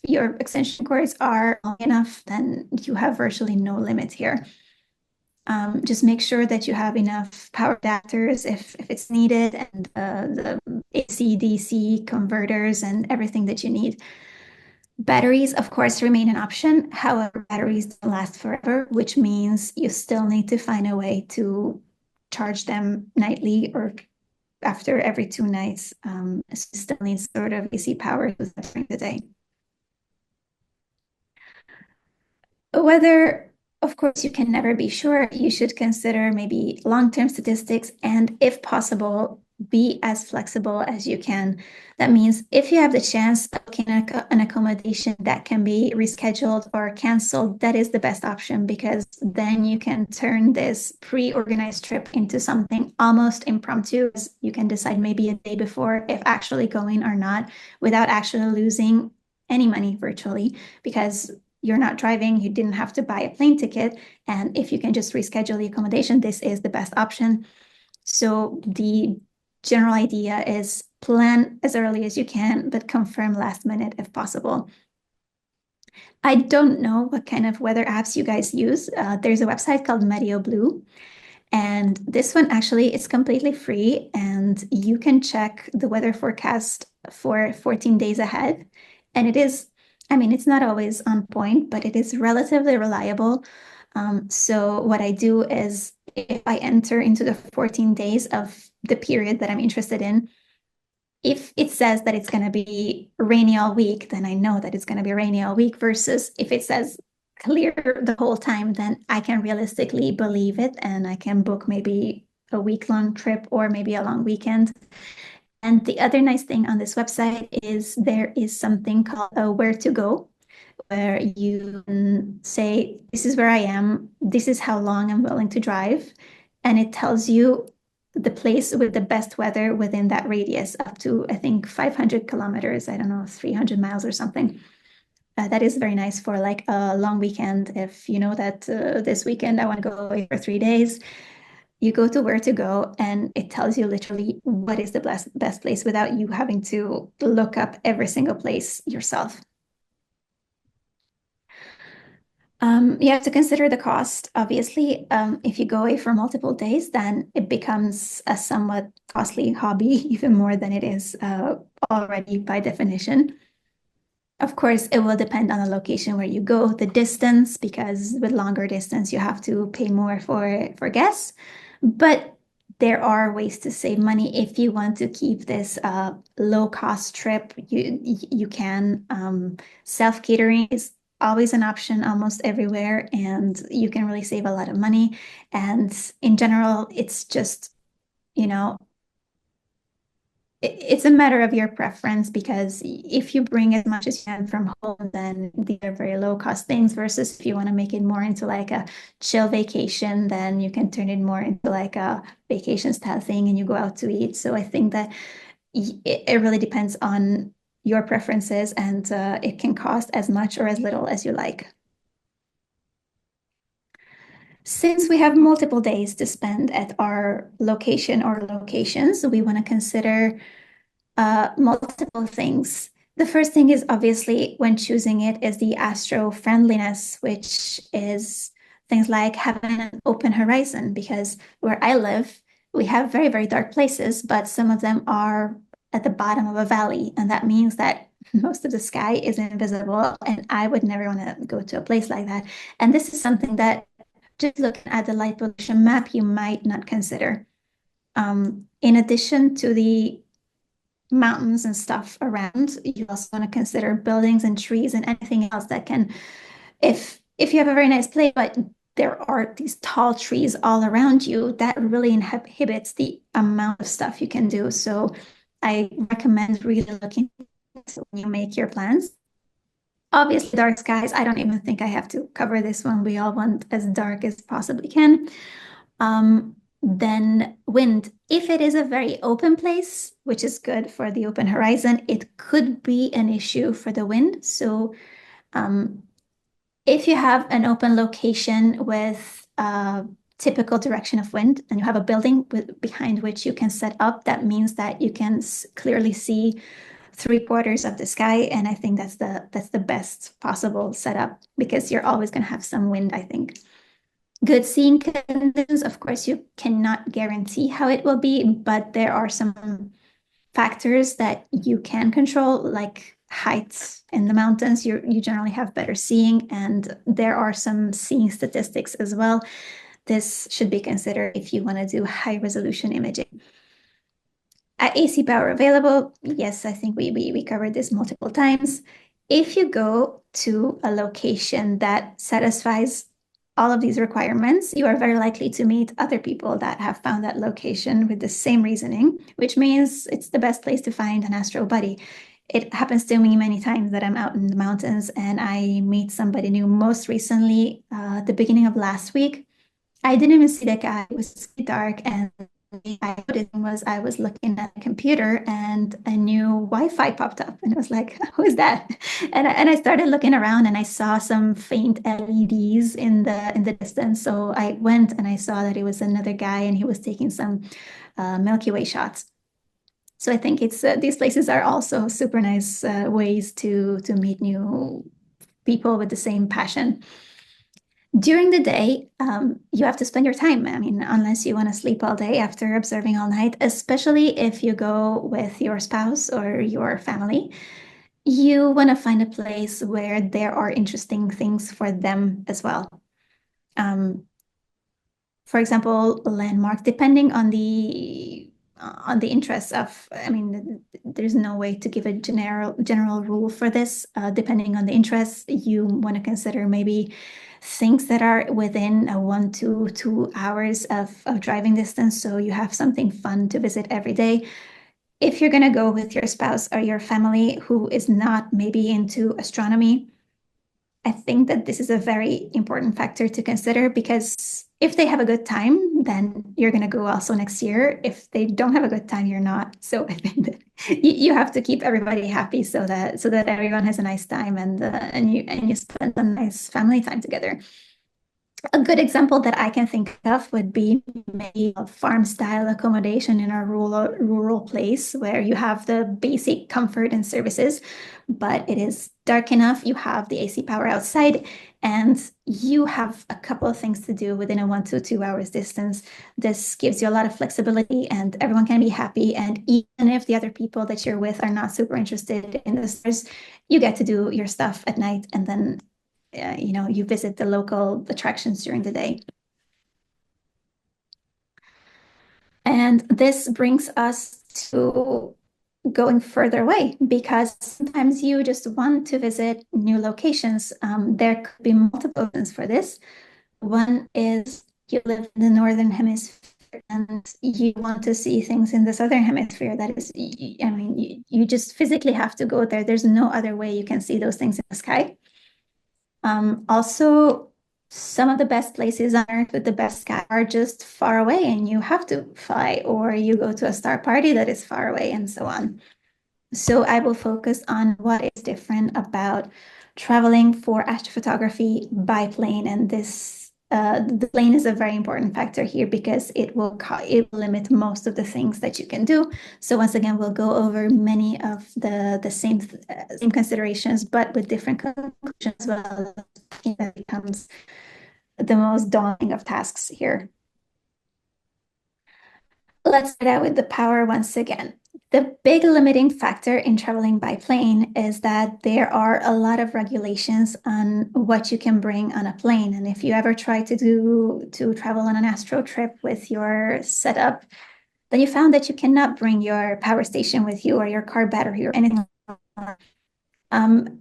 your extension cords are long enough, then you have virtually no limit here. Just make sure that you have enough power adapters if it's needed, and the AC DC converters and everything that you need. Batteries, of course, remain an option. However, batteries don't last forever, which means you still need to find a way to charge them nightly or after every 2 nights. Still needs sort of AC power during the day. Whether, of course, you can never be sure. You should consider maybe long-term statistics, and if possible, be as flexible as you can. That means if you have the chance of booking an accommodation that can be rescheduled or canceled, that is the best option because then you can turn this pre-organized trip into something almost impromptu. You can decide maybe a day before if actually going or not without actually losing any money virtually because you're not driving, you didn't have to buy a plane ticket. And if you can just reschedule the accommodation, this is the best option. So the general idea is plan as early as you can, but confirm last minute if possible. I don't know what kind of weather apps you guys use. There's a website called Medio Blue, and this one actually is completely free, and you can check the weather forecast for 14 days ahead. And it is, I mean, it's not always on point, but it is relatively reliable. So what I do is if I enter into the 14 days of the period that I'm interested in, if it says that it's going to be rainy all week, then I know that it's going to be rainy all week versus if it says clear the whole time, then I can realistically believe it and I can book maybe a week-long trip or maybe a long weekend. And the other nice thing on this website is there is something called a where to go, where you can say, this is where I am, this is how long I'm willing to drive. And it tells you the place with the best weather within that radius up to, I think, 500 kilometers, I don't know, 300 miles or something. That is very nice for like a long weekend. If you know that this weekend I want to go away for 3 days, you go to where to go and it tells you literally what is the best place without you having to look up every single place yourself. You have to consider the cost. Obviously, if you go away for multiple days, then it becomes a somewhat costly hobby, even more than it is already by definition. Of course, it will depend on the location where you go, the distance, because with longer distance, you have to pay more for gas. But there are ways to save money if you want to keep this low cost trip. You can self-catering is always an option almost everywhere, and you can really save a lot of money. And in general, it's just, you know, it's a matter of your preference because if you bring as much as you can from home, then these are very low cost things versus if you want to make it more into like a chill vacation, then you can turn it more into like a vacation style thing and you go out to eat. So I think that it really depends on your preferences and it can cost as much or as little as you like. Since we have multiple days to spend at our location or locations, we want to consider multiple things. The first thing is obviously when choosing it is the astro friendliness, which is things like having an open horizon, because where I live, we have very, very dark places, but some of them are at the bottom of a valley. And that means that most of the sky is invisible. And I would never want to go to a place like that. And this is something that just looking at the light pollution map, you might not consider. In addition to the mountains and stuff around, you also want to consider buildings and trees and anything else that can, if you have a very nice place, but there are these tall trees all around you, that really inhibits the amount of stuff you can do. So I recommend really looking when you make your plans. Obviously, dark skies, I don't even think I have to cover this one. We all want as dark as possibly can. Then wind. If it is a very open place, which is good for the open horizon, it could be an issue for the wind. So if you have an open location with a typical direction of wind and you have a building behind which you can set up, that means that you can clearly see 3/4 of the sky. And I think that's the best possible setup because you're always going to have some wind, I think. Good seeing conditions, of course, you cannot guarantee how it will be, but there are some factors that you can control, like height in the mountains. You generally have better seeing, and there are some seeing statistics as well. This should be considered if you want to do high resolution imaging. AC power available, yes, I think we covered this multiple times. If you go to a location that satisfies all of these requirements, you are very likely to meet other people that have found that location with the same reasoning, which means it's the best place to find an astro buddy. It happens to me many times that I'm out in the mountains and I meet somebody new. Most recently, at the beginning of last week, I didn't even see that guy. It was dark, and I noticed was I was looking at a computer and a new Wi-Fi popped up, and I was like, "Who is that?" And I started looking around, and I saw some faint LEDs in the distance. So I went and I saw that it was another guy, and he was taking some Milky Way shots. So I think it's these places are also super nice ways to meet new people with the same passion. During the day, you have to spend your time. I mean, unless you want to sleep all day after observing all night, especially if you go with your spouse or your family, you want to find a place where there are interesting things for them as well. Um, for example, landmark, depending on the interests of, I mean, there's no way to give a general rule for this. Depending on the interests, you want to consider maybe things that are within a 1 to 2 hours of driving distance, so you have something fun to visit every day. If you're going to go with your spouse or your family who is not maybe into astronomy, I think that this is a very important factor to consider, because if they have a good time, then you're going to go also next year. If they don't have a good time, you're not. So I think that you have to keep everybody happy so that everyone has a nice time, and you spend some nice family time together. A good example that I can think of would be maybe a farm style accommodation in a rural place where you have the basic comfort and services, but it is dark enough, you have the AC power outside, and you have a couple of things to do within a 1 to 2 hours distance. This gives you a lot of flexibility and everyone can be happy. And even if the other people that you're with are not super interested in the stars, you get to do your stuff at night, and then you visit the local attractions during the day. And this brings us to going further away, because sometimes you just want to visit new locations. There could be multiple reasons for this. One is you live in the northern hemisphere and you want to see things in the southern hemisphere. That is, I mean, you just physically have to go there. There's no other way you can see those things in the sky. Also, some of the best places on Earth with the best sky are just far away, and you have to fly, or you go to a star party that is far away, and so on. So I will focus on what is different about traveling for astrophotography by plane, and the plane is a very important factor here because it will limit most of the things that you can do. So once again, we'll go over many of the same considerations, but with different conclusions as well. That becomes the most daunting of tasks here. Let's start out with the power once again. The big limiting factor in traveling by plane is that there are a lot of regulations on what you can bring on a plane. And if you ever try to travel on an astro trip with your setup, then you found that you cannot bring your power station with you or your car battery or anything. Um,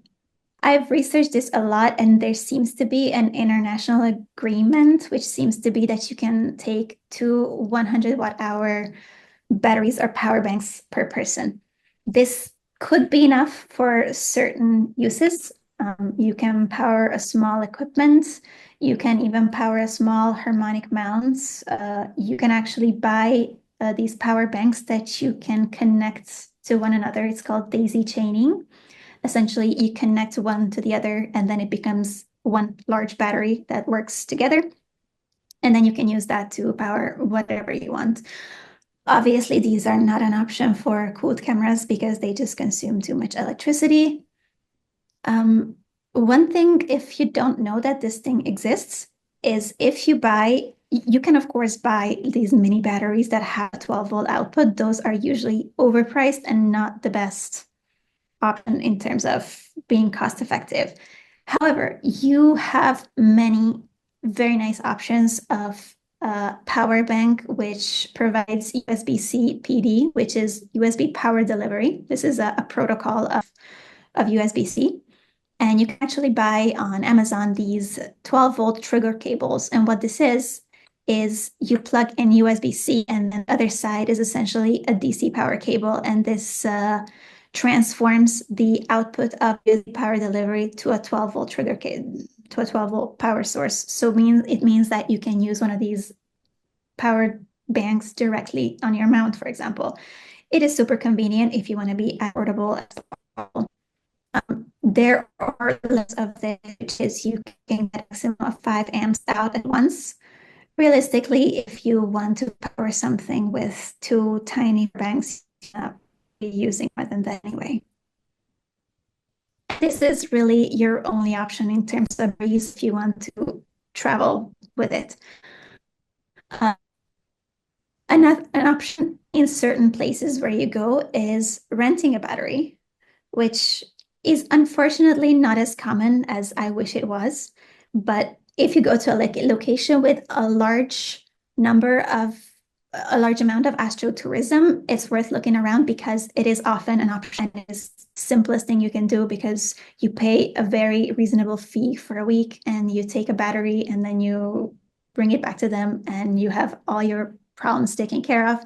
I've researched this a lot, and there seems to be an international agreement, which seems to be that you can take 2 100 watt-hour batteries or power banks per person. This could be enough for certain uses. You can power a small equipment. You can even power a small harmonic mounts. You can actually buy these power banks that you can connect to one another. It's called daisy chaining. Essentially, you connect one to the other, and then it becomes one large battery that works together. And then you can use that to power whatever you want. Obviously, these are not an option for cooled cameras because they just consume too much electricity. One thing, if you don't know that this thing exists, is if you can of course buy these mini batteries that have a 12-volt output. Those are usually overpriced and not the best option in terms of being cost effective. However, you have many very nice options of power bank, which provides USB-C PD, which is USB power delivery. This is a protocol of USB-C. And you can actually buy on Amazon these 12-volt trigger cables. And what this is you plug in USB-C, and then the other side is essentially a DC power cable. And this transforms the output of the power delivery to a 12-volt trigger cable, to a 12-volt power source. So it means that you can use one of these power banks directly on your mount, for example. It is super convenient if you want to be affordable as possible. There are limits of this, which is you can get a maximum of 5 amps out at once. Realistically, if you want to power something with two tiny banks, you'll be using more than that anyway. This is really your only option in terms of use if you want to travel with it. An option in certain places where you go is renting a battery, which is unfortunately not as common as I wish it was. But if you go to a location with a large amount of astrotourism, it's worth looking around because it is often an option. It is the simplest thing you can do because you pay a very reasonable fee for a week and you take a battery and then you bring it back to them and you have all your problems taken care of.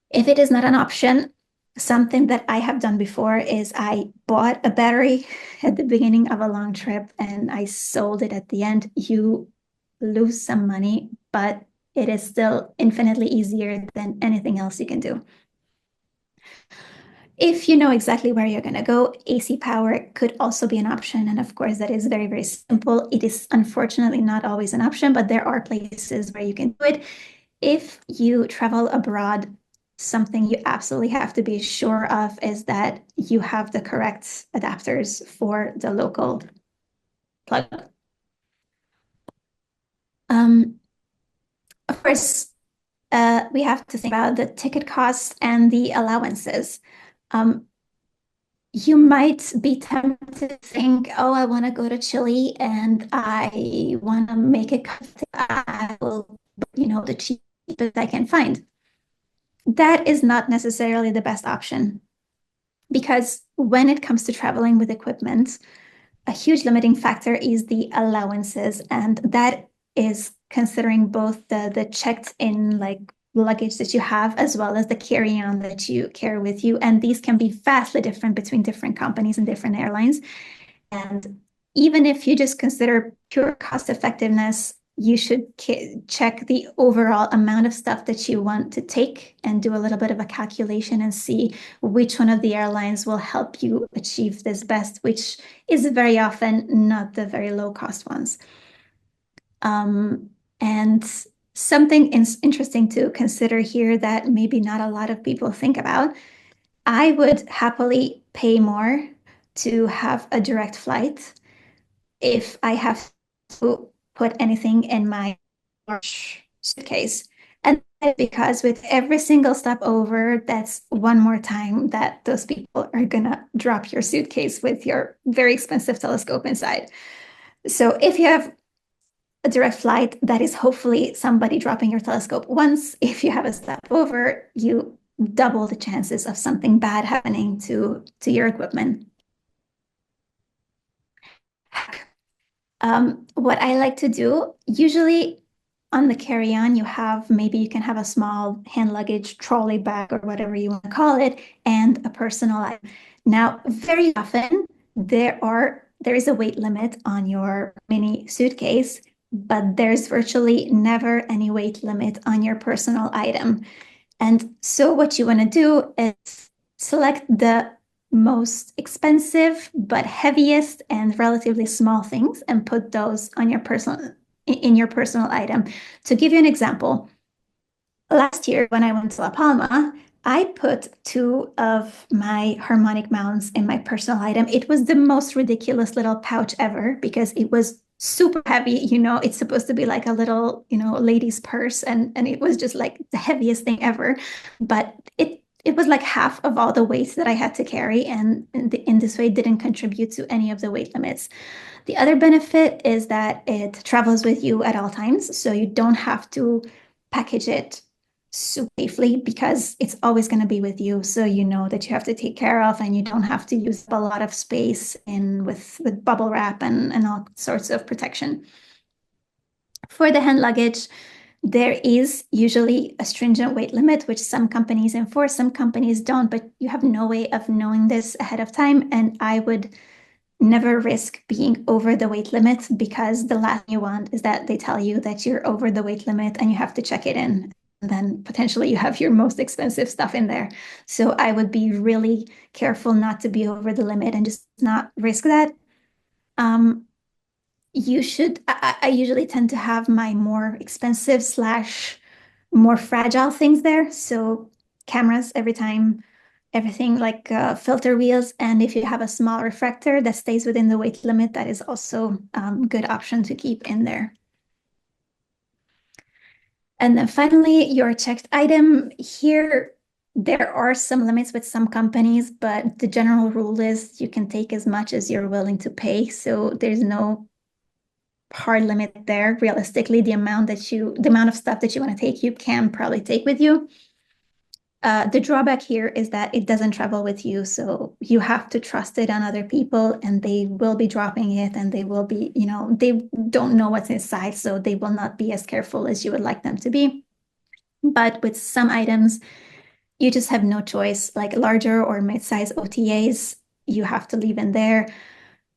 If it is not an option, something that I have done before is I bought a battery at the beginning of a long trip and I sold it at the end. You lose some money, but it is still infinitely easier than anything else you can do. If you know exactly where you're going to go, AC power could also be an option. And of course, that is very, very simple. It is unfortunately not always an option, but there are places where you can do it. If you travel abroad, something you absolutely have to be sure of is that you have the correct adapters for the local plug. Of course, we have to think about the ticket costs and the allowances. You might be tempted to think, oh, I want to go to Chile and I want to make it. I will, the cheapest I can find. That is not necessarily the best option because when it comes to traveling with equipment, a huge limiting factor is the allowances, and that is considering both the checked in luggage that you have as well as the carry-on that you carry with you. And these can be vastly different between different companies and different airlines. And even if you just consider pure cost effectiveness, you should check the overall amount of stuff that you want to take and do a little bit of a calculation and see which one of the airlines will help you achieve this best, which is very often not the very low cost ones. And something interesting to consider here that maybe not a lot of people think about, I would happily pay more to have a direct flight if I have to put anything in my large suitcase. And because with every single stop over, that's one more time that those people are gonna drop your suitcase with your very expensive telescope inside. So if you have a direct flight, that is hopefully somebody dropping your telescope once. If you have a stop over, you double the chances of something bad happening to your equipment. What I like to do, usually on the carry-on, you can have a small hand luggage trolley bag or whatever you want to call it, and a personal item. Now, very often there is a weight limit on your mini suitcase, but there's virtually never any weight limit on your personal item. And so what you want to do is select the most expensive but heaviest and relatively small things and put those on your personal item. To give you an example, last year when I went to La Palma, I put 2 of my harmonic mounts in my personal item. It was the most ridiculous little pouch ever because it was super heavy. It's supposed to be like a little, lady's purse, and it was just like the heaviest thing ever. But it was like half of all the weights that I had to carry, and in this way didn't contribute to any of the weight limits. The other benefit is that it travels with you at all times, so you don't have to package it super safely because it's always going to be with you. So you know that you have to take care of and you don't have to use up a lot of space in with bubble wrap and all sorts of protection. For the hand luggage, there is usually a stringent weight limit, which some companies enforce, some companies don't, but you have no way of knowing this ahead of time. And I would never risk being over the weight limit because the last thing you want is that they tell you that you're over the weight limit and you have to check it in. And then potentially you have your most expensive stuff in there. So I would be really careful not to be over the limit and just not risk that. Um, you should, I usually tend to have my more expensive slash more fragile things there. So cameras every time, everything like filter wheels. And if you have a small refractor that stays within the weight limit, that is also a good option to keep in there. And then finally, your checked item here. There are some limits with some companies, but the general rule is you can take as much as you're willing to pay. So there's no hard limit there. Realistically, the amount of stuff that you want to take, you can probably take with you. The drawback here is that it doesn't travel with you, so you have to trust it on other people, and they will be dropping it, and they will be, they don't know what's inside, so they will not be as careful as you would like them to be. But with some items, you just have no choice, like larger or mid-size OTAs, you have to leave in there.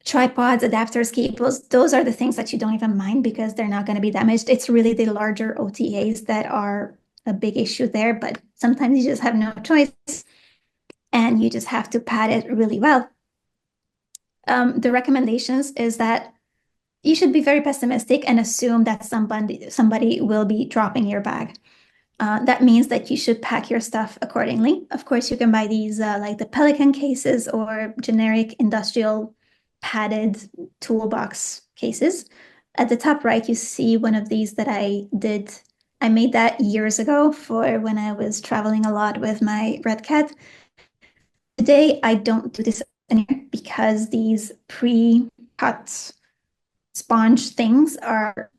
Tripods, adapters, cables, those are the things that you don't even mind because they're not going to be damaged. It's really the larger OTAs that are a big issue there, but sometimes you just have no choice and you just have to pad it really well. The recommendations is that you should be very pessimistic and assume that somebody will be dropping your bag. That means that you should pack your stuff accordingly. Of course, you can buy these like the Pelican cases or generic industrial padded toolbox cases. At the top right, you see one of these that I did. I made that years ago for when I was traveling a lot with my red cat. Today, I don't do this anymore because these pre-cut sponge things are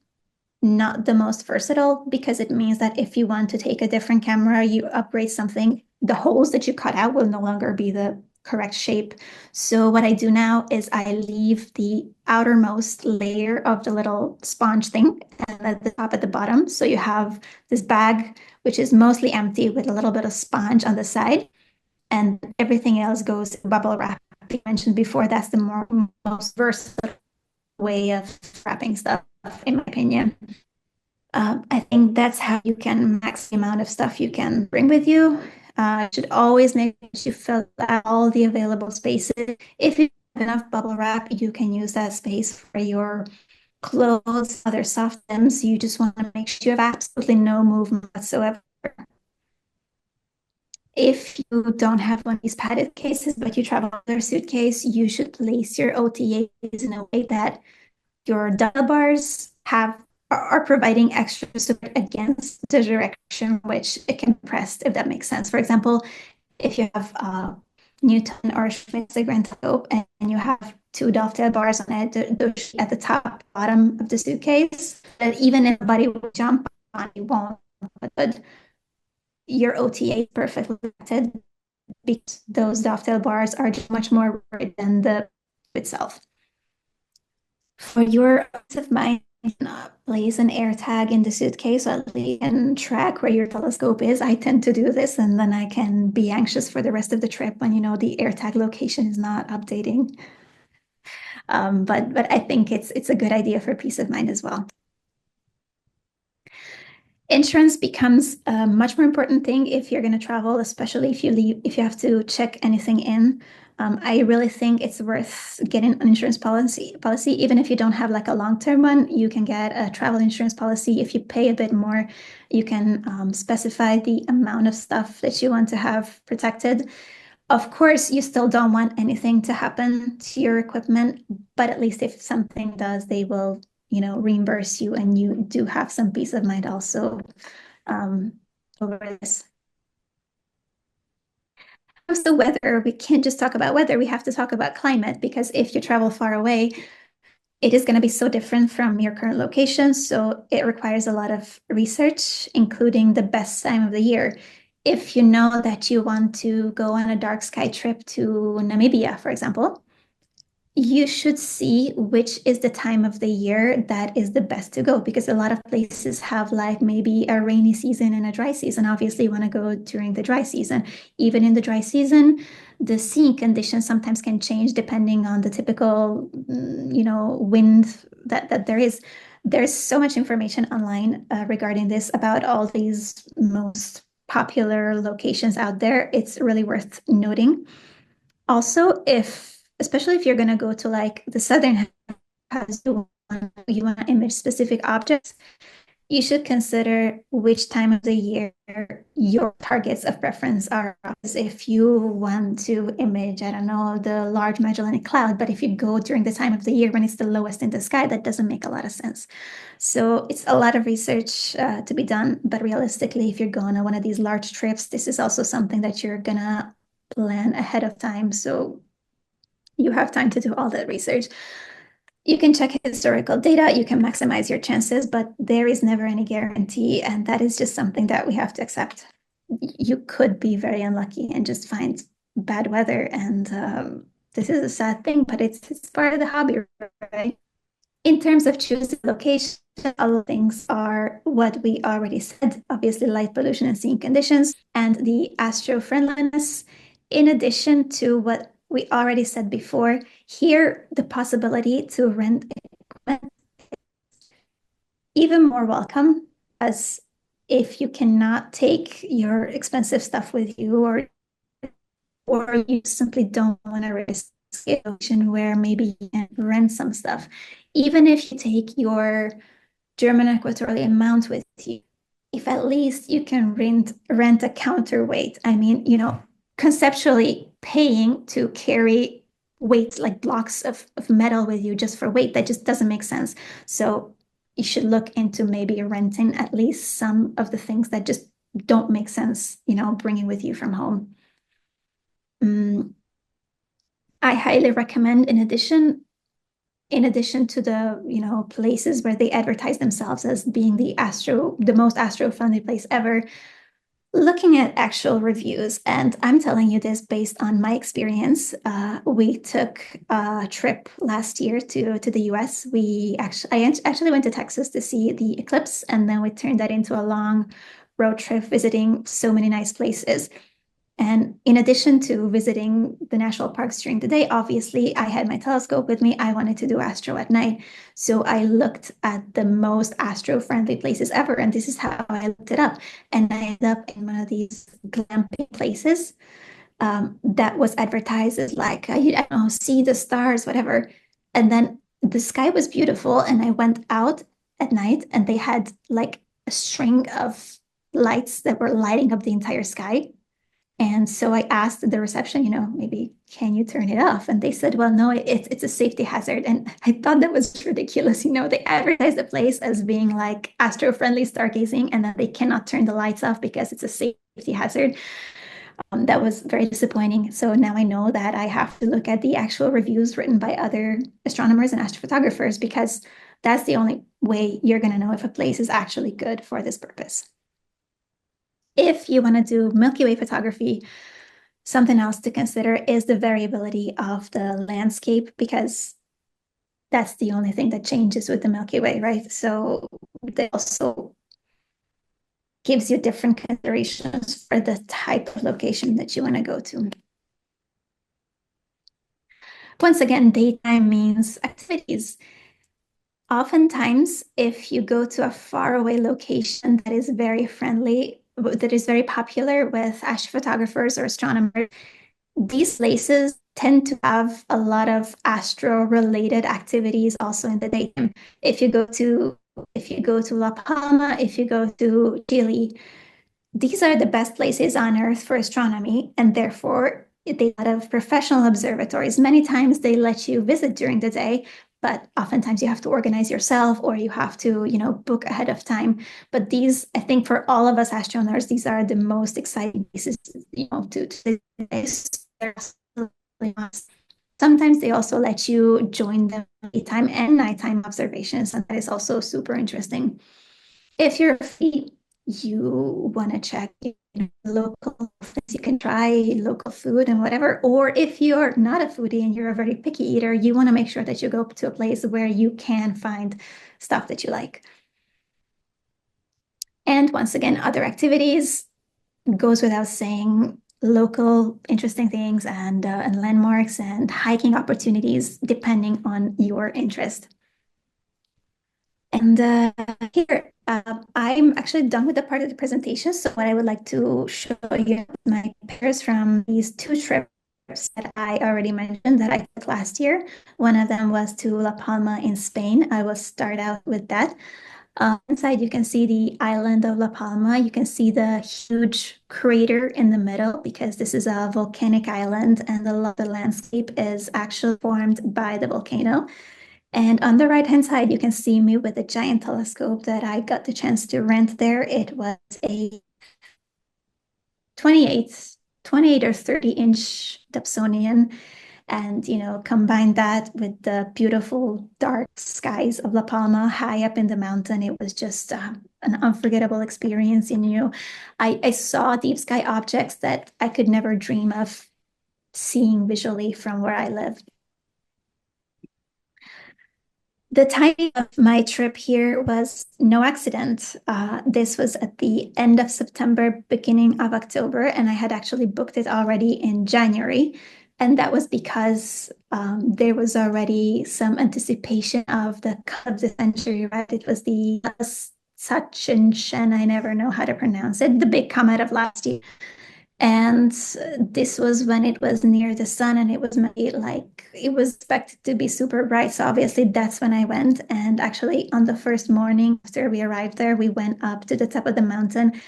not the most versatile because it means that if you want to take a different camera, you upgrade something, the holes that you cut out will no longer be the correct shape. So what I do now is I leave the outermost layer of the little sponge thing and at the top at the bottom. So you have this bag, which is mostly empty with a little bit of sponge on the side, and everything else goes bubble wrap. I mentioned before, that's the most versatile way of wrapping stuff, in my opinion. I think that's how you can max the amount of stuff you can bring with you. You should always make sure you fill out all the available spaces. If you have enough bubble wrap, you can use that space for your clothes, other soft items. You just want to make sure you have absolutely no movement whatsoever. If you don't have one of these padded cases, but you travel with a suitcase, you should place your OTAs in a way that your dial bars are providing extra support against the direction which it can be pressed, if that makes sense. For example, if you have Newton or Schmidt's scope and you have two dovetail bars on it, those at the top, bottom of the suitcase, that even if nobody will jump on, you won't. But your OTA is perfectly protected because those dovetail bars are just much more rigid than the itself. For your peace of mind, place an air tag in the suitcase so at least you can track where your telescope is. I tend to do this, and then I can be anxious for the rest of the trip when the air tag location is not updating. But I think it's a good idea for peace of mind as well. Insurance becomes a much more important thing if you're going to travel, especially if you have to check anything in. I really think it's worth getting an insurance policy. Even if you don't have like a long-term one, you can get a travel insurance policy. If you pay a bit more, you can specify the amount of stuff that you want to have protected. Of course, you still don't want anything to happen to your equipment, but at least if something does, they will, reimburse you, and you do have some peace of mind also over this. Comes to weather, we can't just talk about weather, we have to talk about climate because if you travel far away, it is going to be so different from your current location. So it requires a lot of research, including the best time of the year. If you know that you want to go on a dark sky trip to Namibia, for example, you should see which is the time of the year that is the best to go, because a lot of places have like maybe a rainy season and a dry season. Obviously, you want to go during the dry season. Even in the dry season, the seeing conditions sometimes can change depending on the typical, wind that there is. There's so much information online regarding this about all these most popular locations out there. It's really worth noting. Also, especially if you're going to go to like the southern hemisphere, you want to image specific objects, you should consider which time of the year your targets of preference are. If you want to image, I don't know, the Large Magellanic Cloud, but if you go during the time of the year when it's the lowest in the sky, that doesn't make a lot of sense. So it's a lot of research to be done, but realistically, if you're going on one of these large trips, this is also something that you're gonna plan ahead of time. So you have time to do all that research. You can check historical data, you can maximize your chances, but there is never any guarantee. And that is just something that we have to accept. You could be very unlucky and just find bad weather. And this is a sad thing, but it's part of the hobby, right? In terms of choosing location, other things are what we already said, obviously light pollution and seeing conditions and the astro friendliness. In addition to what we already said before, here the possibility to rent equipment even more welcome, as if you cannot take your expensive stuff with you, or you simply don't want to risk a situation where maybe you can rent some stuff. Even if you take your German equatorial mount with you, if at least you can rent a counterweight. I mean, conceptually paying to carry weights like blocks of metal with you just for weight, that just doesn't make sense. So you should look into maybe renting at least some of the things that just don't make sense, bringing with you from home. Mm, I highly recommend, in addition to the places where they advertise themselves as being the most astro-friendly place ever, looking at actual reviews. And I'm telling you this based on my experience. We took a trip last year to the US. I actually went to Texas to see the eclipse, and then we turned that into a long road trip visiting so many nice places. And in addition to visiting the national parks during the day, obviously, I had my telescope with me. I wanted to do astro at night. So I looked at the most astro-friendly places ever. And this is how I looked it up. And I ended up in one of these glamping places that was advertised as like, I don't know, see the stars, whatever. And then the sky was beautiful. And I went out at night and they had like a string of lights that were lighting up the entire sky. And so I asked the reception, maybe can you turn it off? And they said, well, no, it's a safety hazard. And I thought that was ridiculous. They advertise the place as being like astro-friendly stargazing, and that they cannot turn the lights off because it's a safety hazard. That was very disappointing. So now I know that I have to look at the actual reviews written by other astronomers and astrophotographers, because that's the only way you're going to know if a place is actually good for this purpose. If you want to do Milky Way photography, something else to consider is the variability of the landscape, because that's the only thing that changes with the Milky Way, right? So that also gives you different considerations for the type of location that you want to go to. Once again, daytime means activities. Oftentimes, if you go to a faraway location that is very friendly, that is very popular with astrophotographers or astronomers, these places tend to have a lot of astro-related activities also in the daytime. If you go to La Palma, if you go to Chile, these are the best places on Earth for astronomy, and therefore they have professional observatories. Many times they let you visit during the day, but oftentimes you have to organize yourself, or you have to, book ahead of time. But these, I think, for all of us astronomers, these are the most exciting places, to Sometimes they also let you join the daytime and nighttime observations, and that is also super interesting. If you're a foodie, you want to check local things you can try, local food and whatever. Or if you're not a foodie and you're a very picky eater, you want to make sure that you go to a place where you can find stuff that you like. And once again, other activities goes without saying, local interesting things and landmarks and hiking opportunities depending on your interest. And here, I'm actually done with the part of the presentation. So what I would like to show you my pairs from these two trips that I already mentioned that I took last year. One of them was to La Palma in Spain. I will start out with that. Inside, you can see the island of La Palma. You can see the huge crater in the middle because this is a volcanic island and a lot of the landscape is actually formed by the volcano. And on the right-hand side, you can see me with a giant telescope that I got the chance to rent there. It was a 28, 28 or 30-inch Dobsonian. And, combine that with the beautiful dark skies of La Palma high up in the mountain. It was just an unforgettable experience. And, I saw deep sky objects that I could never dream of seeing visually from where I lived. The timing of my trip here was no accident. This was at the end of September, beginning of October, and I had actually booked it already in January. And that was because there was already some anticipation of the cut of the century, right? It was the Sachin Shen, I never know how to pronounce it, the big comet of last year. And this was when it was near the sun and it was made like it was expected to be super bright. So obviously that's when I went. And actually on the first morning after we arrived there, we went up to the top of the mountain.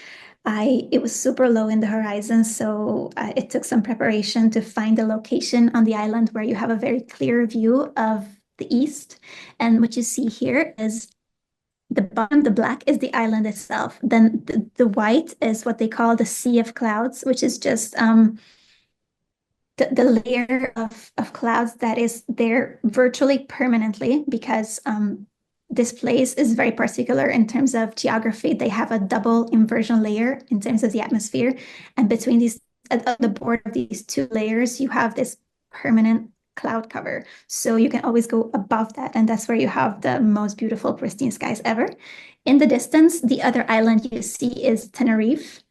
It was super low in the horizon, so it took some preparation to find a location on the island where you have a very clear view of the east. And what you see here is the bottom, the black is the island itself. Then the white is what they call the sea of clouds, which is just the layer of clouds that is there virtually permanently because this place is very particular in terms of geography. They have a double inversion layer in terms of the atmosphere. And between these, at the border of these two layers, you have this permanent cloud cover. So you can always go above that. And that's where you have the most beautiful, pristine skies ever. In the distance, the other island you see is Tenerife.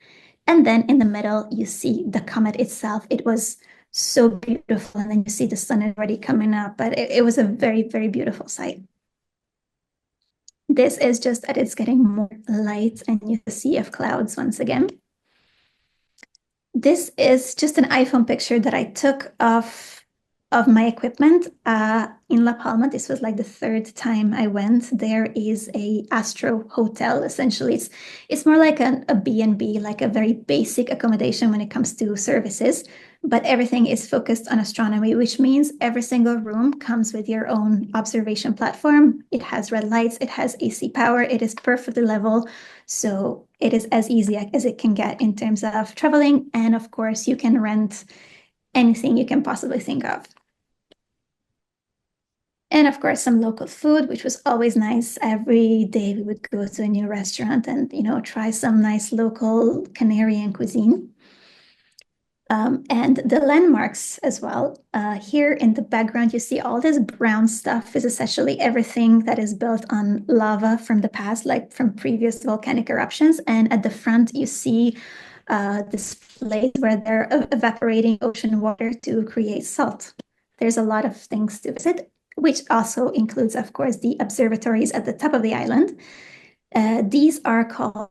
And then in the middle, you see the comet itself. It was so beautiful. And then you see the sun already coming up. But it was a very, very beautiful sight. This is just that it's getting more light and you see of clouds once again. This is just an iPhone picture that I took of my equipment in La Palma. This was like the third time I went. There is a Astro hotel. Essentially, it's more like a B&B, like a very basic accommodation when it comes to services. But everything is focused on astronomy, which means every single room comes with your own observation platform. It has red lights, it has AC power, it is perfectly level. So it is as easy as it can get in terms of traveling. And of course, you can rent anything you can possibly think of. And of course, some local food, which was always nice. Every day we would go to a new restaurant and, try some nice local Canarian cuisine. And the landmarks as well. Here in the background, you see all this brown stuff is essentially everything that is built on lava from the past, like from previous volcanic eruptions. And at the front, you see this place where they're evaporating ocean water to create salt. There's a lot of things to visit, which also includes, of course, the observatories at the top of the island. These are called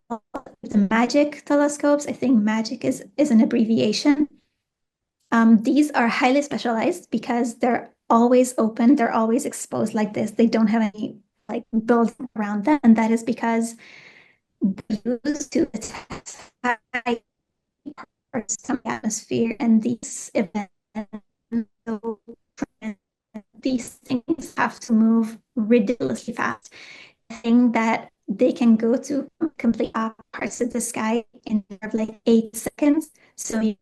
the MAGIC telescopes. I think MAGIC is an abbreviation. These are highly specialized because they're always open, they're always exposed like this. They don't have any like building around them, and that is because they use to detect high parts of the atmosphere and these events. So these things have to move ridiculously fast. I think that they can go to complete opposite parts of the sky in like 8 seconds. So you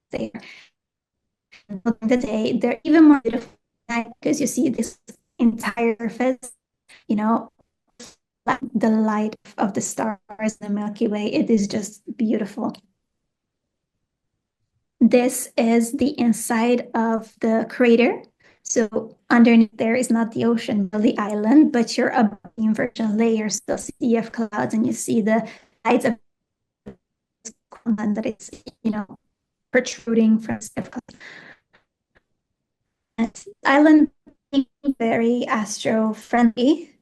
there. during the day, they're even more beautiful at night because you see this entire surface, you know, like the light of the stars, the Milky Way. It is just beautiful. This is the inside of the crater. So underneath there is not the ocean, but the island, but you're above the inversion layer, still sea of clouds, and you see the sides of the land that is, protruding from sea of clouds. And island very astro friendly.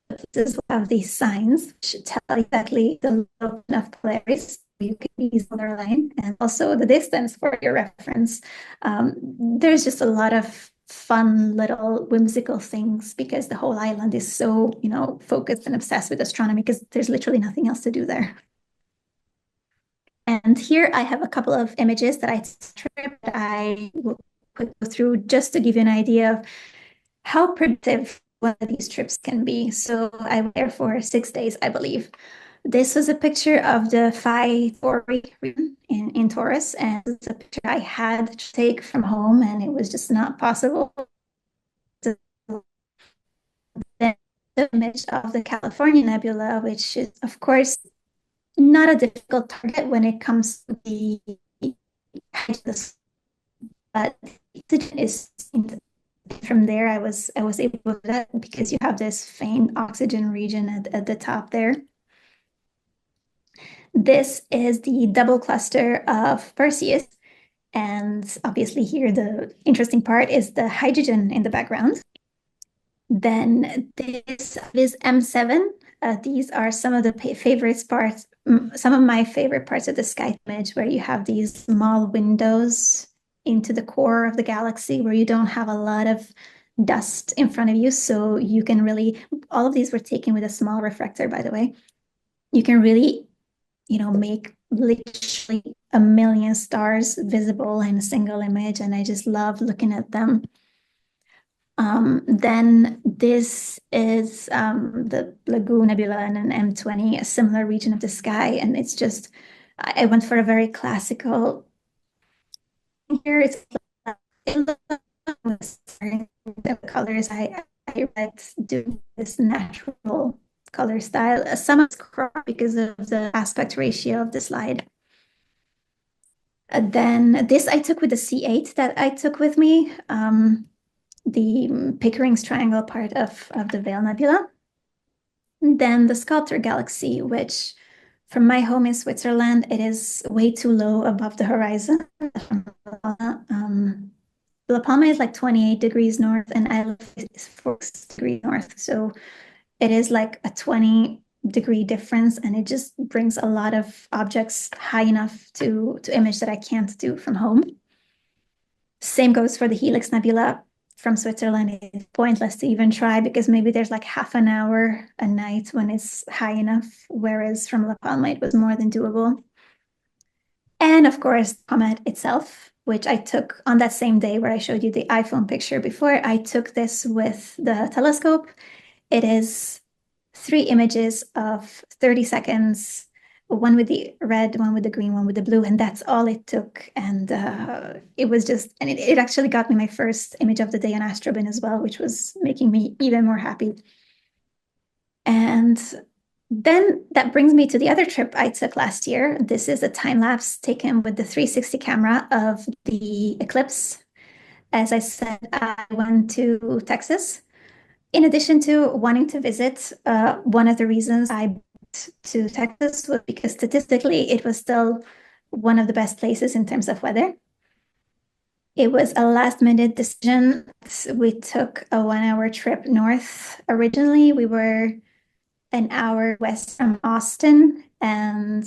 Places will have these signs which tell exactly the location of Polaris. You can use their line and also the distance for your reference. There's just a lot of fun little whimsical things because the whole island is so, focused and obsessed with astronomy because there's literally nothing else to do there. And here I have a couple of images that I will go through just to give you an idea of how predictive one of these trips can be. So I was there for 6 days, I believe. This was a picture of the Phi Tauri region in Taurus, and it's a picture I had to take from home, and it was just not possible. Then the image of the California Nebula, which is, of course, not a difficult target when it comes to the but oxygen is from there. I was able to do that because you have this faint oxygen region at the top there. This is the double cluster of Perseus. And obviously here the interesting part is the hydrogen in the background. Then this is M7. These are some of the favorite parts, some of my favorite parts of the sky image where you have these small windows into the core of the galaxy where you don't have a lot of dust in front of you. So you can really, all of these were taken with a small refractor, by the way. You can really, make literally a million stars visible in a single image. And I just love looking at them. Then this is the Lagoon Nebula and an M20, a similar region of the sky. And it's just, I went for a very classical, here it's the colors. I like doing this natural color style. Some of it's cropped because of the aspect ratio of the slide. Then this I took with the C8 that I took with me. The Pickering's triangle part of the Veil Nebula. And then the Sculptor Galaxy, which from my home in Switzerland, it is way too low above the horizon. La Palma is like 28 degrees north, and I live 4 degrees north. So it is like a 20-degree difference, and it just brings a lot of objects high enough to image that I can't do from home. Same goes for the Helix Nebula from Switzerland. It's pointless to even try because maybe there's like half an hour a night when it's high enough, whereas from La Palma it was more than doable. And of course, Comet itself, which I took on that same day where I showed you the iPhone picture before. I took this with the telescope. It is 3 images of 30 seconds, one with the red, one with the green, one with the blue, and that's all it took. And it was just, and it actually got me my first image of the day on Astrobin as well, which was making me even more happy. And then that brings me to the other trip I took last year. This is a time lapse taken with the 360 camera of the eclipse. As I said, I went to Texas. In addition to wanting to visit, one of the reasons I went to Texas was because statistically it was still one of the best places in terms of weather. It was a last-minute decision. We took a 1-hour trip north. Originally, we were an hour west from Austin, and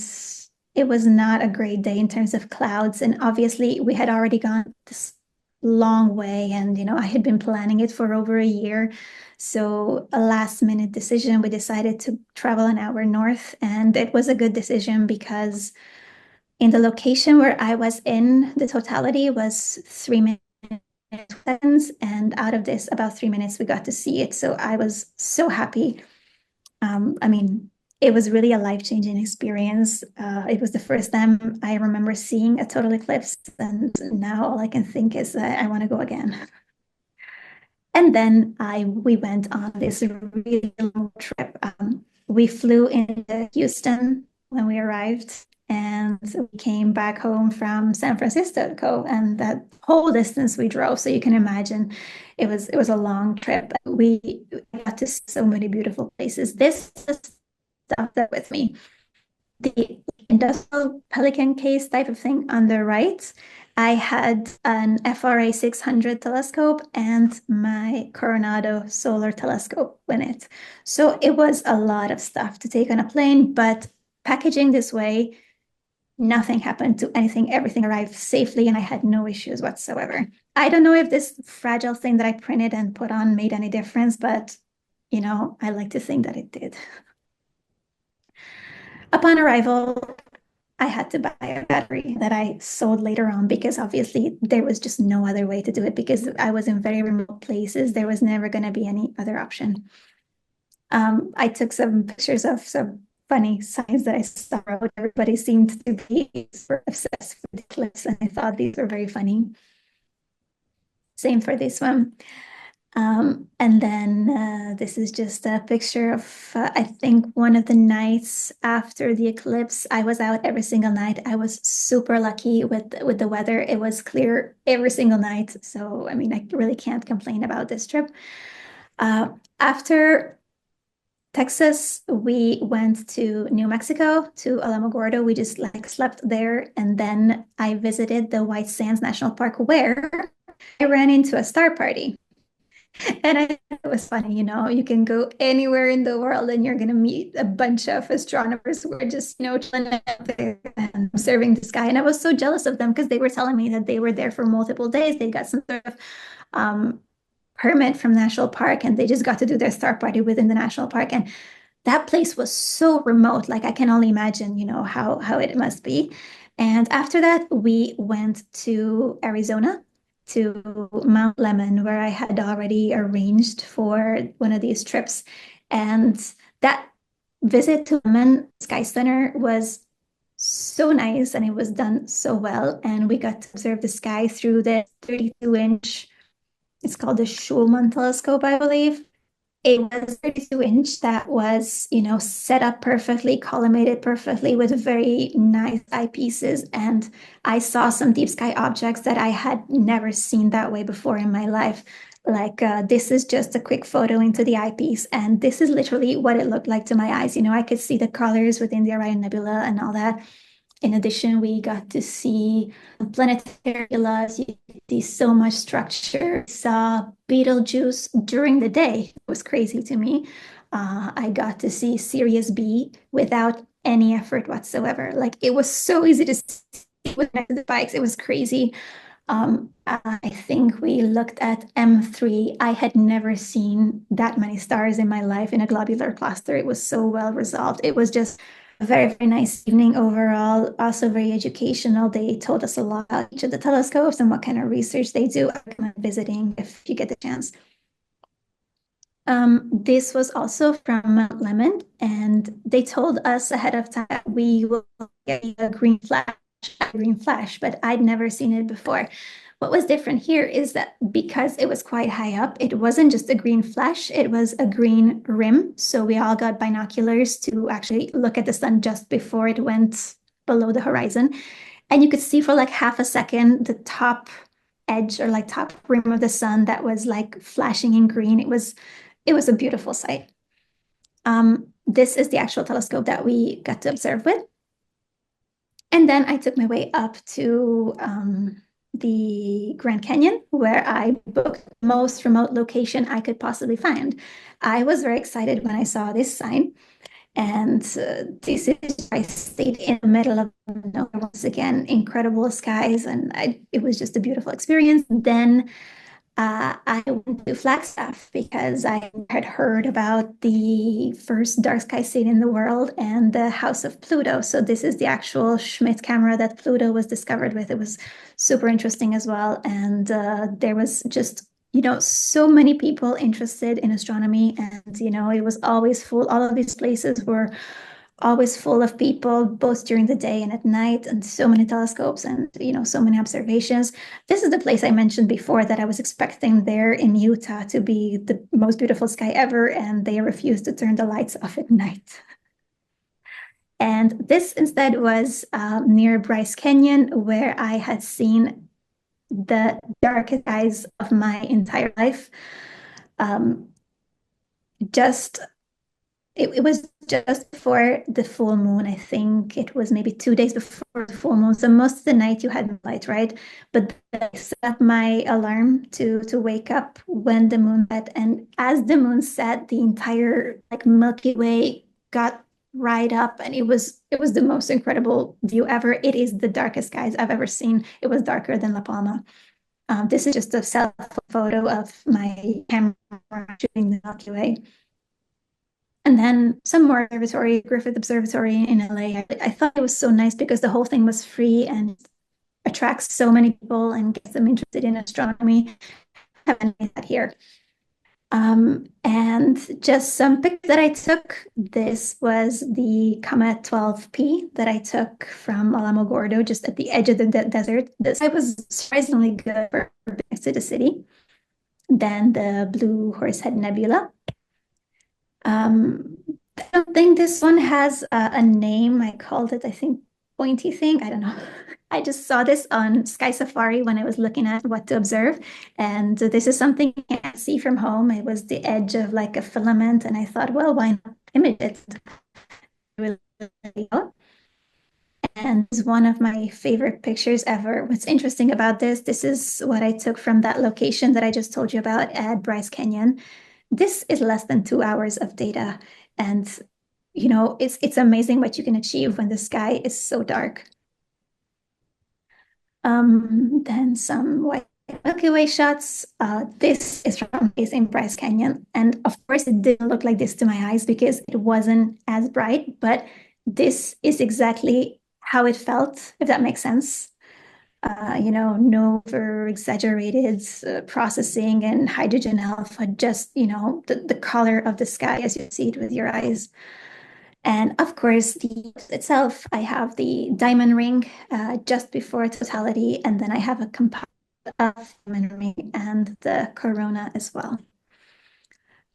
it was not a great day in terms of clouds. And obviously, we had already gone this long way, and I had been planning it for over a year. So a last-minute decision, we decided to travel an hour north, and it was a good decision because in the location where I was in, the totality was 3 minutes seconds, and out of this, about 3 minutes, we got to see it. So I was so happy. I mean, it was really a life-changing experience. It was the first time I remember seeing a total eclipse, and now all I can think is that I want to go again. And then we went on this really long trip. We flew into Houston when we arrived, and we came back home from San Francisco, and that whole distance we drove. So you can imagine, it was a long trip. We got to see so many beautiful places. This is stuff that with me, the industrial pelican case type of thing on the right. I had an FRA 600 telescope and my Coronado solar telescope in it. So it was a lot of stuff to take on a plane, but packaging this way, nothing happened to anything. Everything arrived safely and I had no issues whatsoever. I don't know if this fragile thing that I printed and put on made any difference, but I like to think that it did. Upon arrival, I had to buy a battery that I sold later on because obviously there was just no other way to do it because I was in very remote places. There was never going to be any other option. I took some pictures of some funny signs that I saw. Everybody seemed to be obsessed with the eclipse, and I thought these were very funny. Same for this one. And then this is just a picture of, I think, one of the nights after the eclipse. I was out every single night. I was super lucky with the weather. It was clear every single night. So, I mean, I really can't complain about this trip. After Texas, we went to New Mexico, to Alamogordo. We just like slept there. And then I visited the White Sands National Park where I ran into a star party. And I thought it was funny, you can go anywhere in the world and you're going to meet a bunch of astronomers who are just, chilling out there and observing the sky. And I was so jealous of them because they were telling me that they were there for multiple days. They got some sort of permit from National Park and they just got to do their star party within the National Park. And that place was so remote. Like I can only imagine, how it must be. And after that, we went to Arizona to Mount Lemmon, where I had already arranged for one of these trips. And that visit to Lemmon Sky Center was so nice and it was done so well. And we got to observe the sky through the 32-inch, it's called the Schulman telescope, I believe. It was 32-inch that was, set up perfectly, collimated perfectly with very nice eyepieces. And I saw some deep sky objects that I had never seen that way before in my life. Like this is just a quick photo into the eyepiece, and this is literally what it looked like to my eyes. I could see the colors within the Orion Nebula and all that. In addition, we got to see planetary nebulas. You see so much structure. Saw Betelgeuse during the day. It was crazy to me. I got to see Sirius B without any effort whatsoever. Like it was so easy to see with the bikes. It was crazy. I think we looked at M3. I had never seen that many stars in my life in a globular cluster. It was so well resolved. It was just a very, very nice evening overall, also very educational. They told us a lot about each of the telescopes and what kind of research they do. I recommend visiting if you get the chance. This was also from Mount Lemmon, and they told us ahead of time we will get a green flash, but I'd never seen it before. What was different here is that because it was quite high up, it wasn't just a green flash, it was a green rim. So we all got binoculars to actually look at the sun just before it went below the horizon. And you could see for like half a second the top edge or like top rim of the sun that was like flashing in green. It was a beautiful sight. This is the actual telescope that we got to observe with. And then I took my way up to the Grand Canyon, where I booked the most remote location I could possibly find. I was very excited when I saw this sign. And I stayed in the middle of nowhere once again, incredible skies, and it was just a beautiful experience. Then I went to Flagstaff because I had heard about the first dark sky scene in the world and the House of Pluto. So this is the actual Schmidt camera that Pluto was discovered with. It was super interesting as well. And there was just so many people interested in astronomy, and it was always full. All of these places were always full of people, both during the day and at night, and so many telescopes and so many observations. This is the place I mentioned before that I was expecting there in Utah to be the most beautiful sky ever, and they refused to turn the lights off at night. And this instead was near Bryce Canyon, where I had seen the darkest skies of my entire life. Um, just it was just before the full moon. I think it was maybe 2 days before the full moon. So most of the night you had light, right? But I set my alarm to wake up when the moon set, and as the moon set, the entire like Milky Way got right up, and it was the most incredible view ever. It is the darkest skies I've ever seen. It was darker than La Palma. This is just a self photo of my camera shooting the Milky Way. And then some more observatory, Griffith Observatory in LA. I thought it was so nice because the whole thing was free and attracts so many people and gets them interested in astronomy. I haven't made that here. And just some pictures that I took. This was the Comet 12P that I took from Alamogordo, just at the edge of the desert. This I was surprisingly good for next to the city. Then the Blue Horsehead Nebula. Um, I don't think this one has a name. I called it, I think, pointy thing. I don't know. I just saw this on Sky Safari when I was looking at what to observe. And this is something I can't see from home. It was the edge of like a filament. And I thought, well, why not image it? And it's one of my favorite pictures ever. What's interesting about this is what I took from that location that I just told you about at Bryce Canyon. This is less than 2 hours of data. And it's amazing what you can achieve when the sky is so dark. Then some white Milky Way shots. This is from facing Bryce Canyon. And of course, it didn't look like this to my eyes because it wasn't as bright, but this is exactly how it felt, if that makes sense. No over exaggerated processing and hydrogen alpha, just, the color of the sky as you see it with your eyes. And of course, the itself, I have the diamond ring just before totality, and then I have a composite of diamond ring and the corona as well.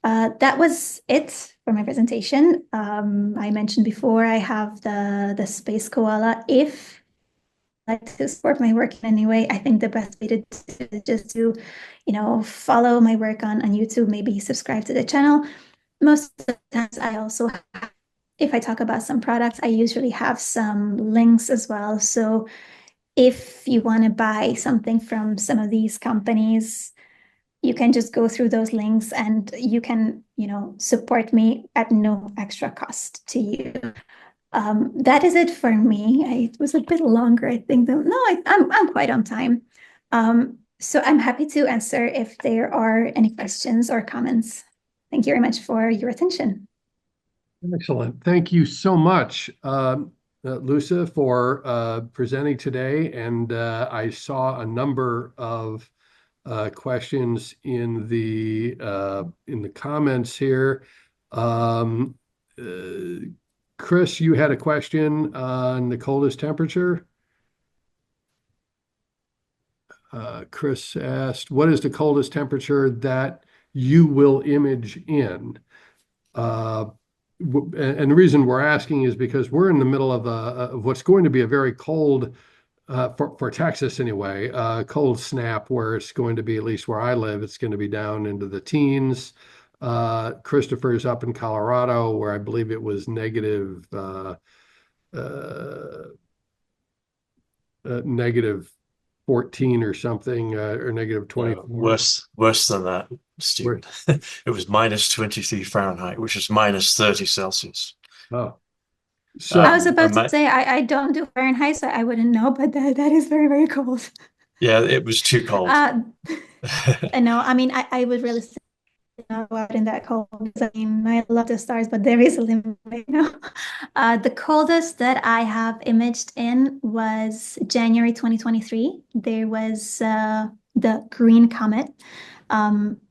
That was it for my presentation. I mentioned before I have the space koala. If like to support my work in any way, I think the best way to do it is just to, follow my work on YouTube, maybe subscribe to the channel. Most of the times I also have, if I talk about some products, I usually have some links as well. So if you want to buy something from some of these companies, you can just go through those links and you can, support me at no extra cost to you. That is it for me. It was a bit longer, I think, though. No, I'm quite on time. So I'm happy to answer if there are any questions or comments. Thank you very much for your attention. Excellent. Thank you so much, Luca, for presenting today. And I saw a number of questions in the comments here. Chris, you had a question on the coldest temperature. Chris asked, "What is the coldest temperature that you will image in?" And the reason we're asking is because we're in the middle of what's going to be a very cold, for Texas anyway, cold snap where it's going to be, at least where I live, it's going to be down into the teens. Christopher's up in Colorado where I believe it was negative 14 or something, or negative 24. Worse than that, Stephen. It was minus 23 Fahrenheit, which is minus 30 Celsius. Oh, so I was about to say I don't do Fahrenheit, so I wouldn't know, but that is very, very cold. Yeah, it was too cold. No, I mean I would really say not go out in that cold because I mean I love the stars, but there is a limit. The coldest that I have imaged in was January 2023. There was the green comet.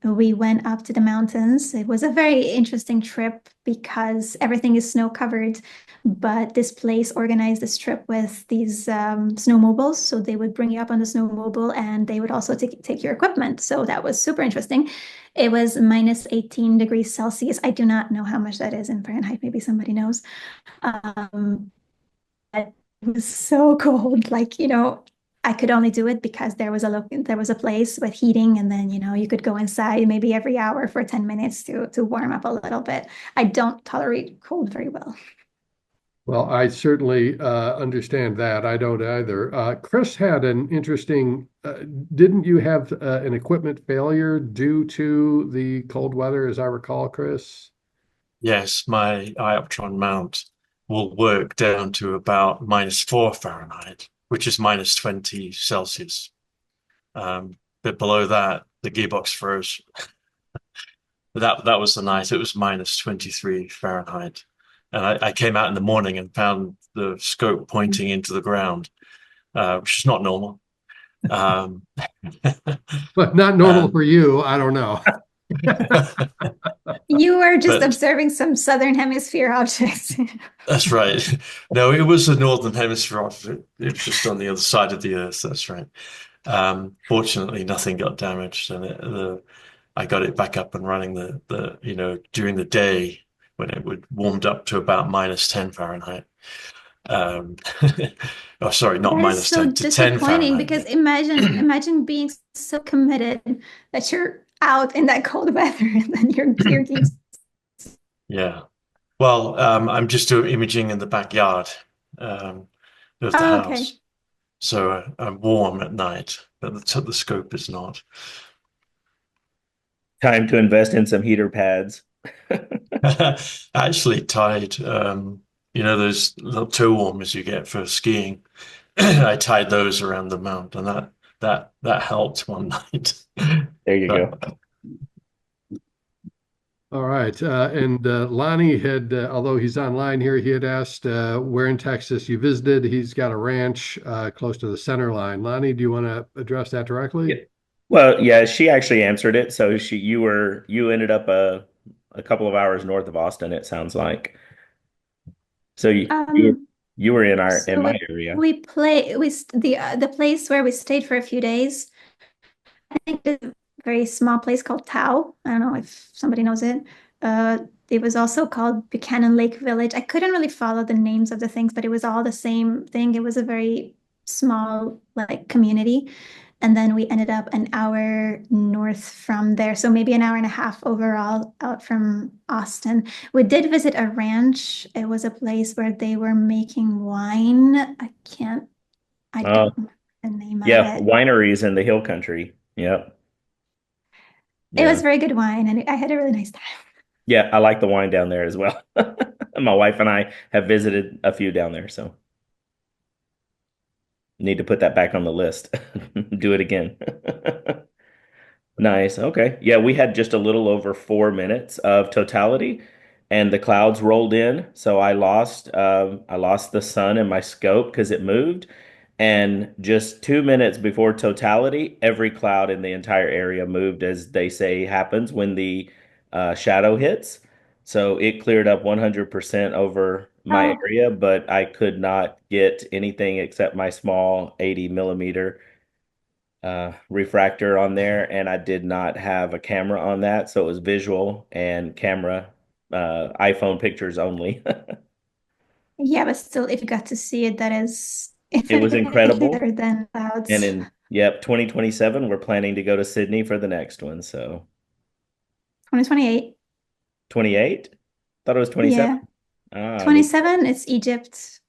We went up to the mountains. It was a very interesting trip because everything is snow covered, but this place organized this trip with these snowmobiles. So they would bring you up on the snowmobile and they would also take your equipment. So that was super interesting. It was minus 18 degrees Celsius. I do not know how much that is in Fahrenheit. Maybe somebody knows. Um, but it was so cold. Like, I could only do it because there was a place with heating, and then you could go inside maybe every hour for 10 minutes to warm up a little bit. I don't tolerate cold very well. Well, I certainly understand that. I don't either. Chris had an interesting, didn't you have an equipment failure due to the cold weather, as I recall, Chris? Yes, my Ioptron mount will work down to about -4 Fahrenheit, which is -20 Celsius. But below that, the gearbox froze. That was the night. It was -23 Fahrenheit. And I came out in the morning and found the scope pointing into the ground, which is not normal. Um, But not normal and for you. I don't know. You were just but observing some southern hemisphere objects. that's right. No, it was a northern hemisphere outfit. It was just on the other side of the Earth. That's right. Fortunately, nothing got damaged, and I got it back up and running during the day when it would warmed up to about -10 Fahrenheit. Um, oh, sorry, not That is so -10 to 10 disappointing Fahrenheit. because imagine being so committed that you're out in that cold weather and then you're getting. Yeah. Well, I'm just doing imaging in the backyard um, of the Oh, okay. house, so I'm warm at night, but the scope is not. Time to invest in some heater pads. I actually tied, those little toe warmers you get for skiing. I tied those around the mount, and that helped one night. There you So, go. All right. And Lonnie had, although he's online here, he had asked where in Texas you visited. He's got a ranch close to the center line. Lonnie, do you want to address that directly? Yeah. Well, yeah, she actually answered it. So you ended up a couple of hours north of Austin, it sounds like. So Um, you were in so my area. the place where we stayed for a few days. I think it's a very small place called Tao. I don't know if somebody knows it. Uh, it was also called Buchanan Lake Village. I couldn't really follow the names of the things, but it was all the same thing. It was a very small like community. And then we ended up an hour north from there. So maybe an hour and a half overall out from Austin. We did visit a ranch. It was a place where they were making wine. I Oh, don't remember the name of yeah, it. wineries in the hill country. Yep. It was Yeah. very good wine, and I had a really nice time. Yeah, I like the wine down there as well. My wife and I have visited a few down there, so need to put that back on the list. Do it again. Nice. Okay. Yeah, we had just a little over 4 minutes of totality, and the clouds rolled in. So I lost the sun in my scope because it moved. And just 2 minutes before totality, every cloud in the entire area moved, as they say happens when the shadow hits. So it cleared up 100% over my Oh, area, but I could not get anything except my small 80 millimeter refractor on there, and I did not have a camera on that, so it was visual and camera, iPhone pictures only. yeah, but still, if you got to see it, that is It was infinitely incredible. better than And clouds. in, yep, 2027, we're planning to go to Sydney for the next one. So 2028. 28? Thought it was 27. Yeah. Ah, 27, it's Egypt.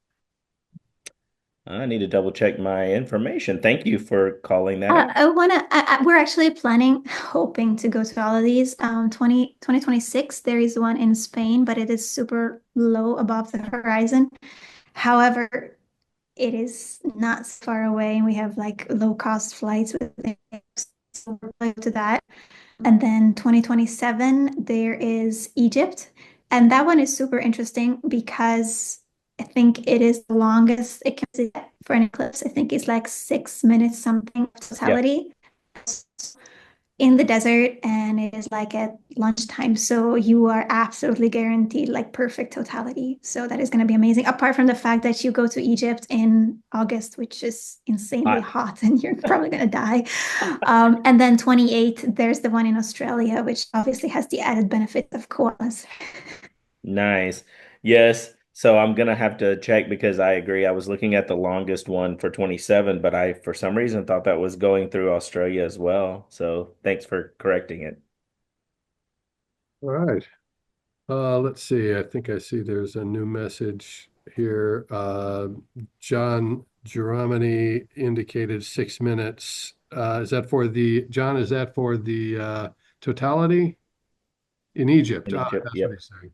I need to double check my information. Thank you for calling that out. We're actually planning, hoping to go to all of these. 2026, there is one in Spain, but it is super low above the horizon. However, it is not far away, and we have like low cost flights with to that. And then 2027, there is Egypt. And that one is super interesting because I think it is the longest it can see for an eclipse. I think it's like 6 minutes something of Yep. totality. in the desert and it is like at lunchtime. So you are absolutely guaranteed like perfect totality. So that is going to be amazing. Apart from the fact that you go to Egypt in August, which is insanely I, hot and you're probably going to die. And then 28, there's the one in Australia, which obviously has the added benefit of koalas. Nice. Yes. So I'm gonna have to check because I agree. I was looking at the longest one for 27, but I, for some reason, thought that was going through Australia as well. So thanks for correcting it. All right. Let's see. I think I see there's a new message here. John Geromini indicated 6 minutes. Is that for the, John, is that for the totality in Egypt? In Egypt. That's what Yep. he's saying.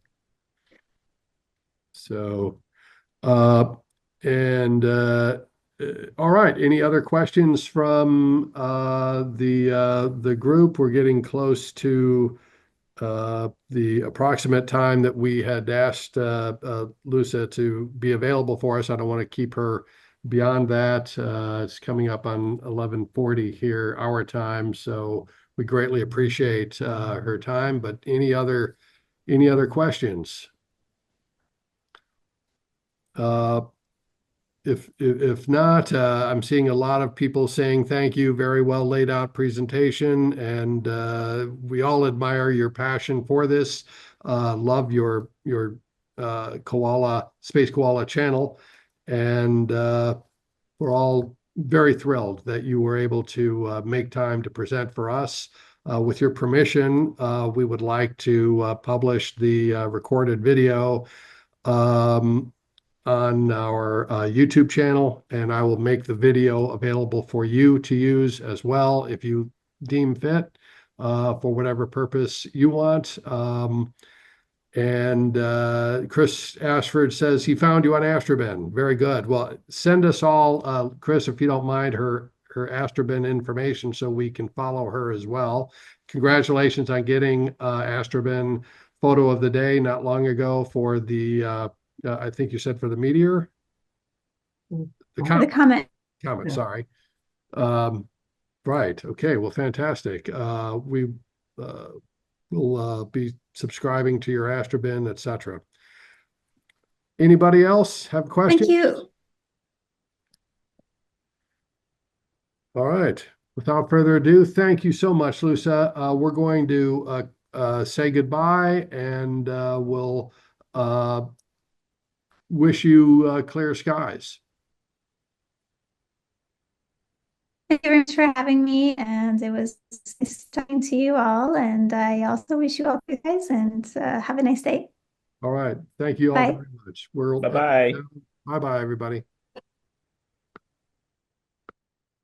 So, uh, and all right. Any other questions from the group? We're getting close to the approximate time that we had asked Luca to be available for us. I don't want to keep her beyond that. It's coming up on 11:40 here, our time, so we greatly appreciate her time. But any other questions? Uh, if not, I'm seeing a lot of people saying thank you, very well laid out presentation, and we all admire your passion for this. Love your koala space koala channel, and we're all very thrilled that you were able to make time to present for us. With your permission, we would like to publish the recorded video. Um, on our YouTube channel, and I will make the video available for you to use as well if you deem fit for whatever purpose you want. And Chris Ashford says he found you on Astrobin. Very good. Well, send us all, Chris, if you don't mind, her Astrobin information so we can follow her as well. Congratulations on getting Astrobin photo of the day not long ago for the I think you said for the meteor, the The comet, comment. comet, sorry. Um, right. Okay. Well, fantastic. We uh, will be subscribing to your Astrobin, etc. Anybody else have questions? Thank you. All right. Without further ado, thank you so much, Luca. We're going to say goodbye, and we'll wish you clear skies. Thank you very much for having me, and it was nice talking to you all. And I also wish you all good guys, and have a nice day. All right. Thank you all Bye. very much. We're Bye bye. bye bye, everybody.